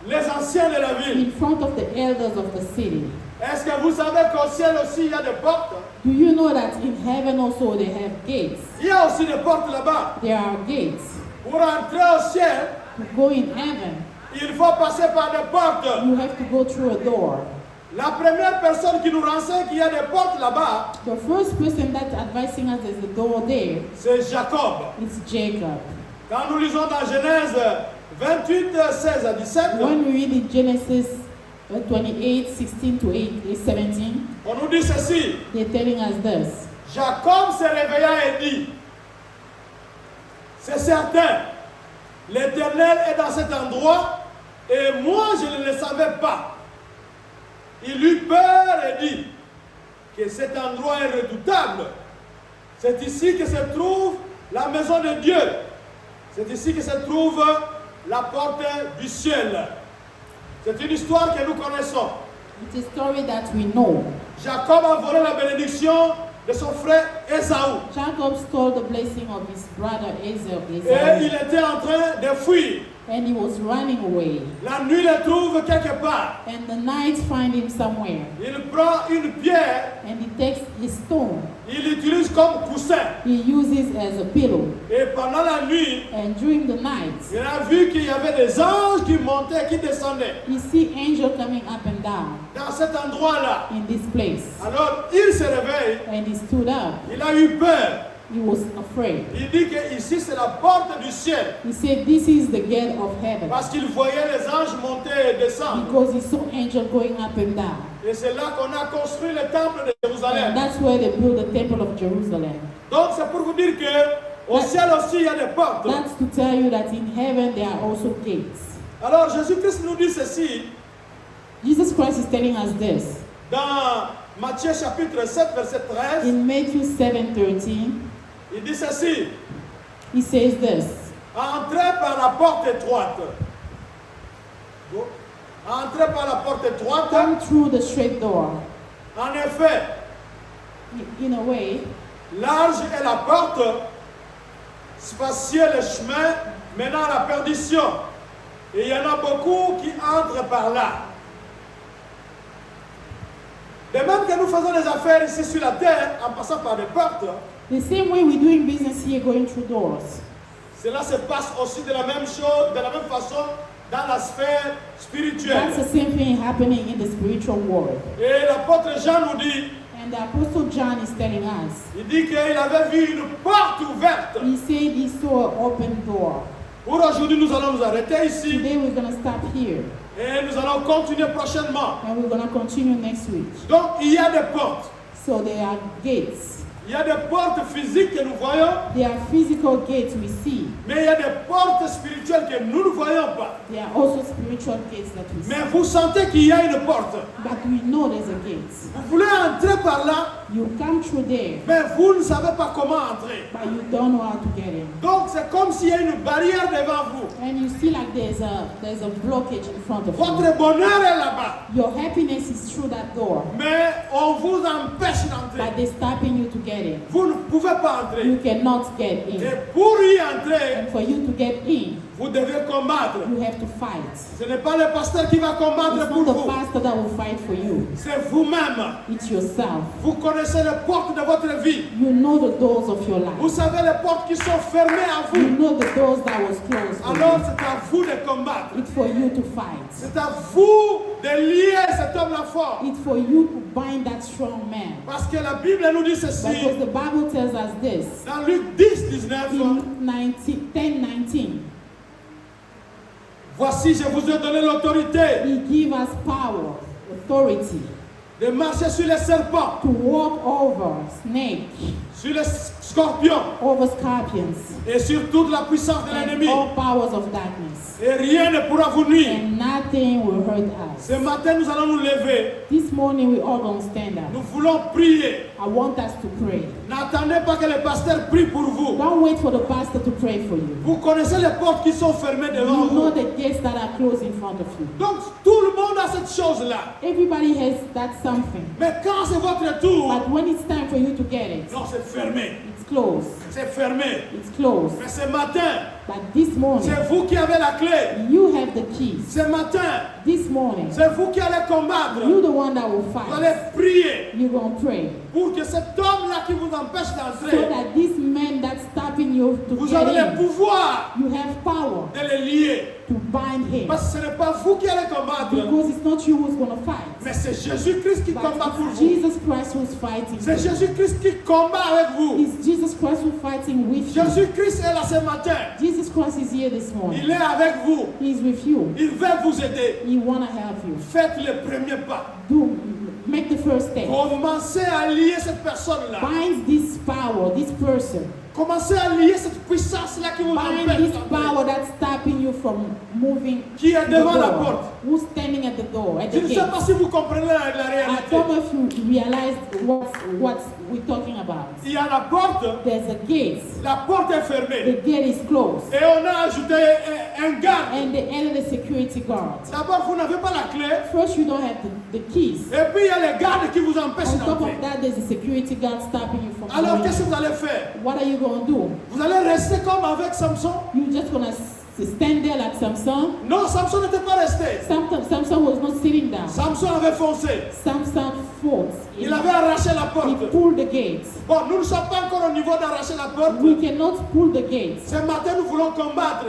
les anciens de la ville. in front of the elders of the city. Est-ce que vous savez qu'au ciel aussi il y a des portes? Do you know that in heaven also they have gates? Il y a aussi des portes là-bas. There are gates. Pour entrer au ciel, To go in heaven, il faut passer par des portes. you have to go through a door. La première personne qui nous renseigne qu'il y a des portes là-bas, The first person that's advising us there's a door there c'est Jacob. is Jacob. Quand nous lisons dans Genèse 28, 16 à 17, When we read in Genesis 28, 16 to 17, on nous dit ceci. they're telling us this. Jacob se réveilla et dit, c'est certain, l'Éternel est dans cet endroit et moi je ne le savais pas. Il eut peur et dit que cet endroit est redoutable. C'est ici que se trouve la maison de Dieu. C'est ici que se trouve la porte du ciel. C'est une histoire que nous connaissons. It's a story that we know. Jacob a volé la bénédiction de son frère Ésaü. Jacob stole the blessing of his brother Esau, Et il Esau, était en train de fuir. and he was running away. La nuit le trouve quelque part. And the knights find him somewhere, Il prend une pierre, and he takes his stone. il l'utilise comme coussin. He uses as a pillow. Et pendant la nuit, And during the night, il a vu qu'il y avait des anges qui montaient, qui descendaient he see angel coming up and down dans cet endroit-là. in this place. Alors il se réveille, And he stood up. il a eu peur. He was afraid. Il dit que ici c'est la porte du ciel. He said, "This is the gate of heaven," Parce qu'il voyait les anges monter et descendre. because he saw angel going up and down. Et c'est là qu'on a construit le temple de And Jérusalem. that's where they built the temple of Jerusalem. Donc c'est pour vous dire que au ciel aussi il y a des portes. That's to tell you that in heaven there are also gates. Alors Jésus-Christ nous dit ceci Jesus Christ is telling us this dans Matthieu chapitre 7 verset 13. in Matthew 7:13. Il dit ceci, He says this: entrez par la porte étroite. Entrez par la porte étroite. "Come through the straight door." En effet, In a way, large est la porte, spacieux le chemin menant à la perdition. Et il y en a beaucoup qui entrent par là. De même que nous faisons des affaires ici sur la terre en passant par des portes, the same way we're doing business here, going through doors. cela se passe aussi de la même chose, de la même façon dans la sphère spirituelle. That's the same thing happening in the spiritual world. Et l'apôtre Jean nous dit, And the Apostle John is telling us, il dit qu'il avait vu une porte ouverte. he said he saw an open door. Pour aujourd'hui, nous allons nous arrêter ici Today we're going to stop here, et nous allons continuer prochainement. and we're going to continue next week. Donc, il y a des portes. So there are gates. Il y a des portes physiques que nous voyons, There are physical gates we see. mais il y a des portes spirituelles que nous ne voyons pas. There are also spiritual gates that we see. Mais vous sentez qu'il y a une porte. But we know there's a gate. Vous voulez entrer par là, You come through there, mais vous ne savez pas comment entrer. but you don't know how to get in. Donc, c'est comme s'il y a une barrière devant vous. And you see like there's a blockage in front of you. Votre bonheur est là-bas, Your happiness is through that door, mais on vous empêche d'entrer. but they're stopping you to get in. Vous ne pouvez pas entrer. You cannot get Et in. pour y entrer, And for you to get in, vous devez combattre. You have to fight. Ce n'est pas le pasteur qui va combattre It's pour not the vous. pastor that will fight for you. C'est vous-même. It's yourself. Vous connaissez les portes de votre vie. You know the doors of your Vous life. savez les portes qui sont fermées à You vous. know the doors that was closed for Alors you. c'est à vous de combattre. It's for you to fight. C'est à vous de lier cet homme-là fort. It's for you to bind that strong man. Parce que la Bible nous dit ceci. Because the Bible tells us this Dans Luc 10, 19. in 10:19. Voici, je vous ai donné l'autorité He give us power, authority de marcher sur les serpents, to walk over snake, sur les scorpions over scorpions, et sur toute la puissance de and l'ennemi. all powers of darkness. Et rien ne pourra vous nuire. And nothing will hurt us. Ce matin, nous allons nous lever. This morning we all gonna stand up. Nous voulons prier. I want us to pray. N'attendez pas que le pasteur prie pour vous. Don't wait for the pastor to pray for you. Vous connaissez les portes qui sont fermées devant You know vous. the gates that are closed in front of you. Donc, tout le monde a cette chose-là. Everybody has that something. Mais quand c'est votre tour, But when it's time for you to get it, non, c'est fermé. it's closed. C'est fermé. It's closed. Mais ce matin, But this morning, c'est vous qui avez la clé. you have the keys. Ce matin, This morning, c'est vous qui allez combattre. you're the one that will Vous fight. allez prier You're going to pray. pour que cet homme-là qui vous empêche So d'entrer, that this man that's stopping you to vous get avez le in, pouvoir you have power de les lier. to bind him. Parce que ce n'est pas vous qui allez combattre, Because it's not you who's going to fight. mais c'est Jésus-Christ qui combat But pour it's vous. Jesus Christ who's fighting. C'est for you. Jésus-Christ qui combat avec vous. It's Jesus Christ who's fighting with you. Jésus-Christ est là ce matin. Jesus Christ is here this morning. Il est avec vous. He's with you. Il veut vous aider. He want to help you. Faites le premier pas. Make the first step. Commencez à lier cette personne-là. Bind this power, this person. Commencez à lier cette puissance-là qui vous Bind empêche this d'entrer. power that's stopping you from moving Qui est to the devant la door. porte. Who's standing at the door, at Je the ne sais gate. pas si vous comprenez la I réalité. don't know if you realize what we're talking about. Il y a la porte, There's a gate. la porte est fermée. The gate is closed. Et on a ajouté un garde. And the end of the security guard. D'abord, vous n'avez pas la clé. First, you don't have the keys. Et puis, il y a les gardes qui vous empêchent On top d'entrer. of that, there's a security guard stopping you from Alors, going qu'est-ce que in. vous allez faire? What are you going to do? Vous allez rester comme avec Samson? You're just going to stand there like Samson? Non, Samson n'était pas resté. Samson was not sitting down. Samson avait foncé. Samson fought. Il avait arraché la He porte. pulled the gate. Bon, nous ne sommes pas encore au niveau d'arracher la porte. We cannot pull the gate. Ce matin, nous voulons combattre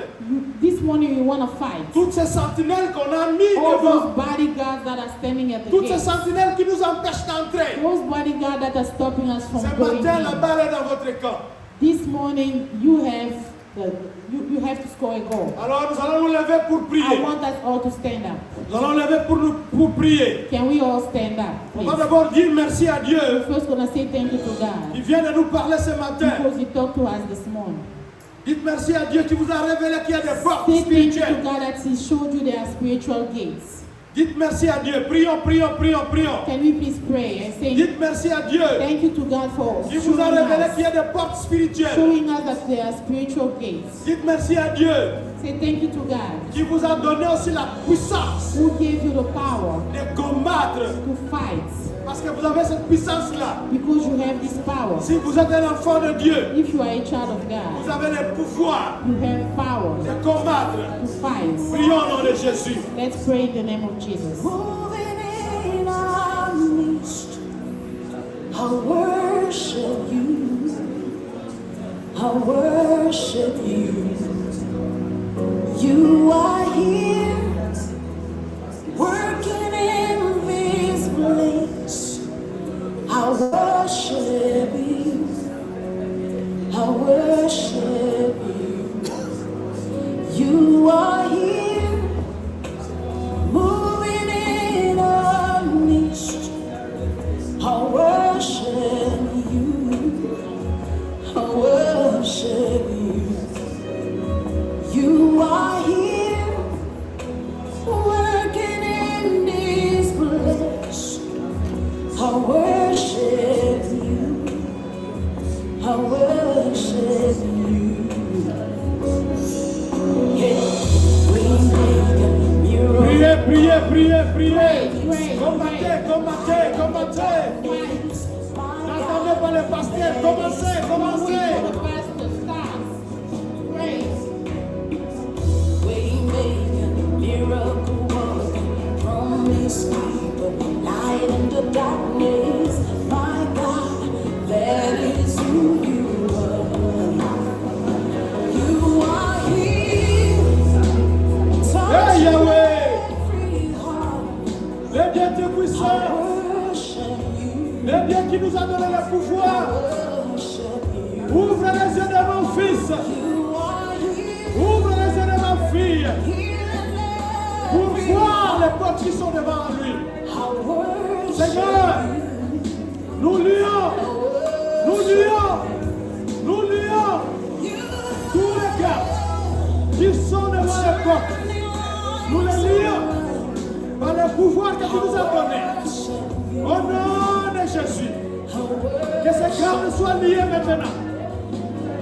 This morning we want to fight. toutes ces sentinelles qu'on a mis All devant. those bodyguards that are standing at the Toutes ces gate. sentinelles qui nous empêchent d'entrer. Those bodyguards that are stopping us from Ce going matin, la in. balle est dans votre camp. This morning you have you have to score a goal. Alors, nous allons nous lever pour I prier. want us all to stand up. Nous allons lever pour prier. Can we all stand up, On va please? d'abord dire merci à Dieu. First gonna say thank you to God Il vient de nous parler ce matin. because He talked to us this morning. Dites merci à Dieu qui vous a révélé qu'il y a des portes Say thank you to spirituelles. God that He showed you there are spiritual gates. Dites merci à Dieu. Prions, prions, prions, prions. Can we please pray and say Dites merci à Dieu thank you to God for qui vous a showing révélé qu'il y us, a des portes spirituelles. showing us that there are spiritual gates. Dites merci à Dieu Say thank you to God qui vous a donné aussi la puissance who gave you the power de combattre. to fight Parce que vous avez cette puissance-là. because you have this power. Si vous êtes un enfant de Dieu, If you are a child of vous God, avez le pouvoir you have power de combattre. to fight. Prions au nom de Jésus. Let's pray in the name of Jesus. Moving in our midst, I worship you. I worship you. You are here, working in this place. I worship you. I worship you. You are here, moving in our midst. I worship you. I worship you. You are here, working in this place. I worship you. I worship you. Yeah, we make a miracle. Priez, priez, priez, priez. Pray, Combattez, combattez, combattez. N'attendez pas le pasteur. Commencez, commencez. The pastor starts. Pray. unspeakable light in the darkness. My God, that is who you are. You are here. Hey, Yahweh, Every heart. le Dieu Dieu puissant, Worship you. le Dieu qui nous a donné le pouvoir. Worship you. Ouvre les yeux de mon fils, You are here. ouvre les yeux de ma fille, Here pour and voir les portes qui sont devant lui. I worship Seigneur, nous lions, nous lions, nous lions tous les gardes qui sont devant les portes. Nous les lions par le pouvoir que tu nous as donné. Au nom de Jésus, que ces gardes soient liés maintenant.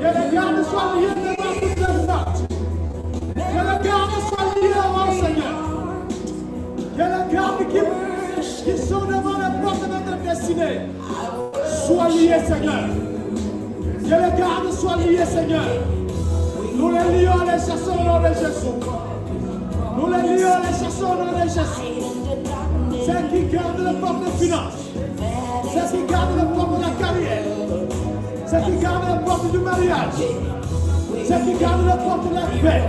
Que les gardes soient liés devant toutes les portes. Que les gardes soient liés au Seigneur. Que les gardes qui sont devant les portes de notre destinée soient liés, Seigneur. Que les gardes soient liés, Seigneur. Nous les lions, les chassons au nom de Jésus. Nous les lions, les chassons au nom de Jésus. Ceux qui gardent les portes de finance. Ceux qui gardent les portes de la carrière. Ceux qui gardent les portes du mariage. Ceux qui gardent les portes de la paix.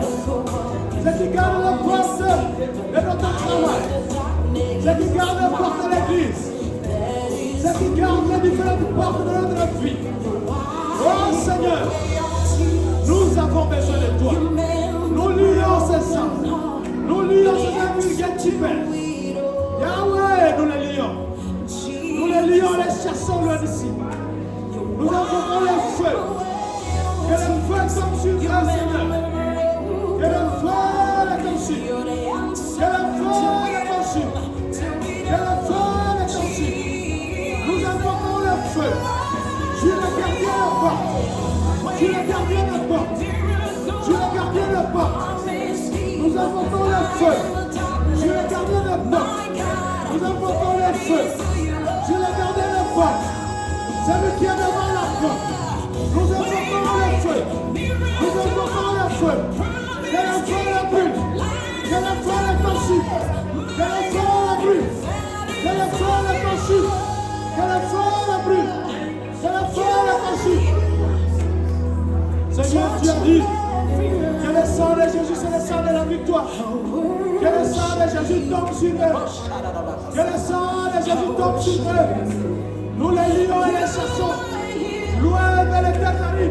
Ceux qui gardent les portes de notre travail. Ceux qui gardent les portes de l'église. Ceux qui gardent les différentes portes de notre vie. Oh Seigneur, nous avons besoin de toi. Nous lions ces sangs. Nous lions ces amis qui pèsent. Yahweh, nous les lions. Nous les lions, les chassons loin d'ici. Nous invoquons le feu. Que le feu tombe sur eux, Seigneur. Que le feu les consume. Que le feu les consume. Que le feu les consume. Nous invoquons le feu. Tu es le gardien de la porte. Tu es le gardien de la porte. Tu es le gardien de la porte. Nous invoquons le feu. Tu es le gardien de la porte. Nous invoquons le feu. Tu es le gardien de la porte. C'est lui qui est devant la porte. Nous invoquons le feu. Nous invoquons le feu. Que le feu le brûle. Que le feu le consume. Que le feu le brûle. Que le feu le consume. Que le feu le brûle. Que le feu le consume. Seigneur, tu as dit que le sang de Jésus, c'est le sang de la victoire. Que le sang de Jésus tombe sur eux. Que le sang de Jésus tombe sur eux. Nous les lions et les chassons. Loin de l'éternité.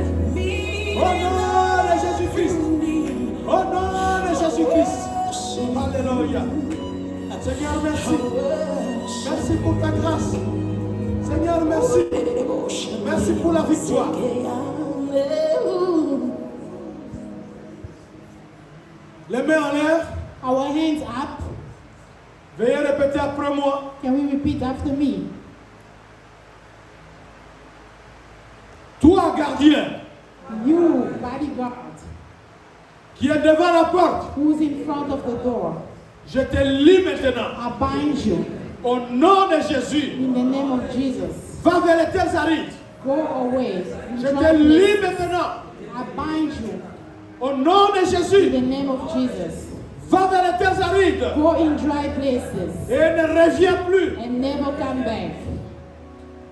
Au nom de Jésus-Christ. Au nom de Jésus-Christ. Alléluia. Seigneur, merci. Merci pour ta grâce. Seigneur, merci. Merci pour la victoire. Les mains en l'air. Our hands up. Veuillez répéter après moi. Can we repeat after me? Toi, gardien, You, bodyguard, qui est devant la porte, who's in front of the door, je te lis maintenant. I bind you Au nom de Jésus, in the name of Jesus. va vers les terres arides. Go away. Je te lis maintenant. I bind you Au nom de in Jésus, the name of Jesus. va vers les terres arides Go in dry places et ne reviens plus. and never come back.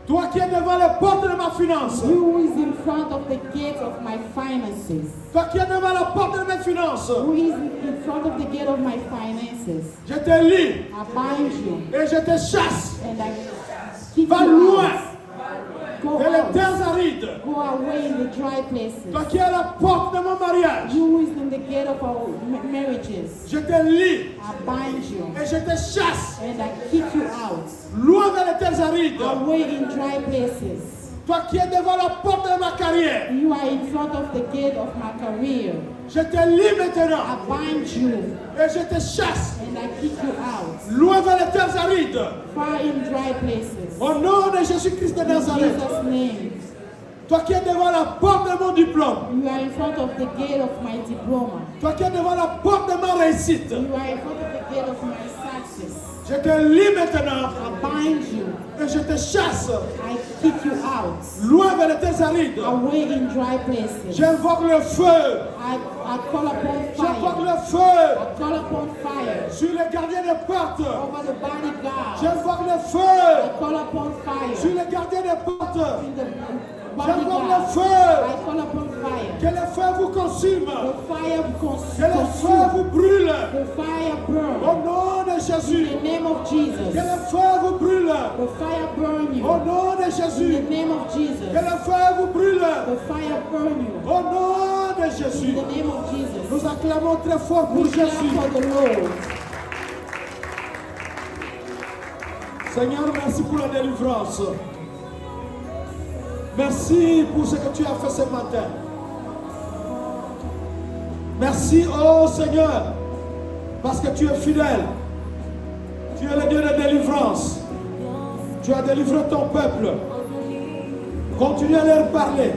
Toi qui es devant les portes de ma finance, You who is in front of the gate of my finances. toi qui es devant la porte de mes finances, Who is in front of the gate of my finances. je te lis I bind you et je te chasse. and I kick Va you loin out. Go vers les out. terres arides. Go away in the dry places. Toi qui es à la porte de mon mariage, You who is in the gate of our marriages. je te lis I bind you et je te chasse. and I kick you out. Loin vers les terres arides. Away in dry places. Toi qui es devant la porte de ma carrière, You are in front of the gate of my career. je te lis I maintenant bind you et je te chasse. and I kick you out. Loin vers les terres arides. Far in dry places. Au nom de Jésus-Christ de In Nazareth. Jesus' name. Toi qui es devant la porte de mon diplôme. You are in front of the gate of my diploma. Toi qui es devant la porte de ma réussite. You are in front of the gate of my success. Je te lis maintenant I bind you. et je te chasse. I kick you out. Loin vers les terres arides. Away in dry places. J'invoque le feu. I call upon J'invoque fire. le feu I call upon fire sur les gardiens des portes. over the bodyguard. J'invoque le I feu call upon fire sur les gardiens des portes. in the J'invoque le bodyguard. feu. I call upon fire. Que le feu vous consume. The fire Que le feu consume. vous brûle. The fire burn. Au nom de Jésus. In the name of Que Jesus. le feu vous brûle. The fire burn you. Au nom de In Jésus. the name of Jesus. Que le feu vous brûle. The fire burn you. Au nom de In Jésus. the name of Jesus. Nous acclamons très fort pour We clap Jésus. for the Lord. Seigneur, merci pour la délivrance. Merci pour ce que tu as fait ce matin. Merci, oh Seigneur, parce que tu es fidèle. Tu es le Dieu de délivrance. Tu as délivré ton peuple. Continue à leur parler.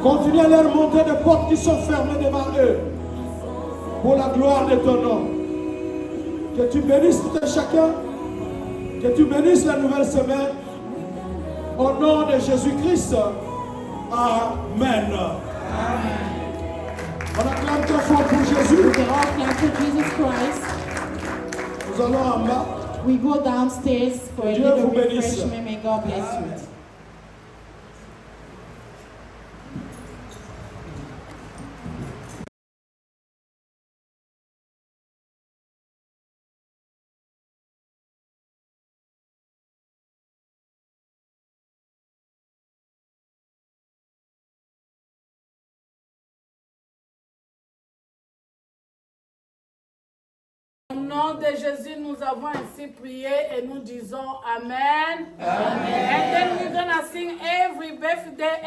Continue à leur montrer des portes qui sont fermées devant eux. Pour la gloire de ton nom. Que tu bénisses tout un chacun. Que tu bénisses la nouvelle semaine. Au nom de Jésus-Christ. Amen. On acclame très fort pour Jésus. We can all clap for Jesus Christ. Nous allons en bas. We go downstairs for a Dieu little vous bénisse. refreshment. May God bless you. Au nom de Jésus, nous avons ainsi prié et nous disons Amen. Amen. And then we're gonna sing every birthday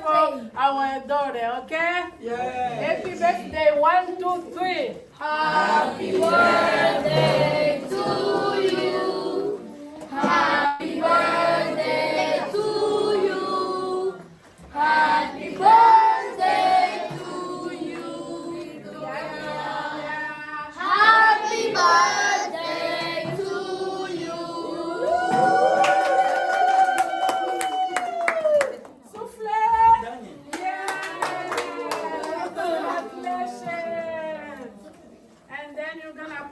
for our daughter, okay? Yeah. Happy birthday, 1, 2, 3. Happy birthday to you. Happy birthday to you. Happy birthday to you. Happy birthday to you. Soufflez. Yeah. Congratulations. And then you're gonna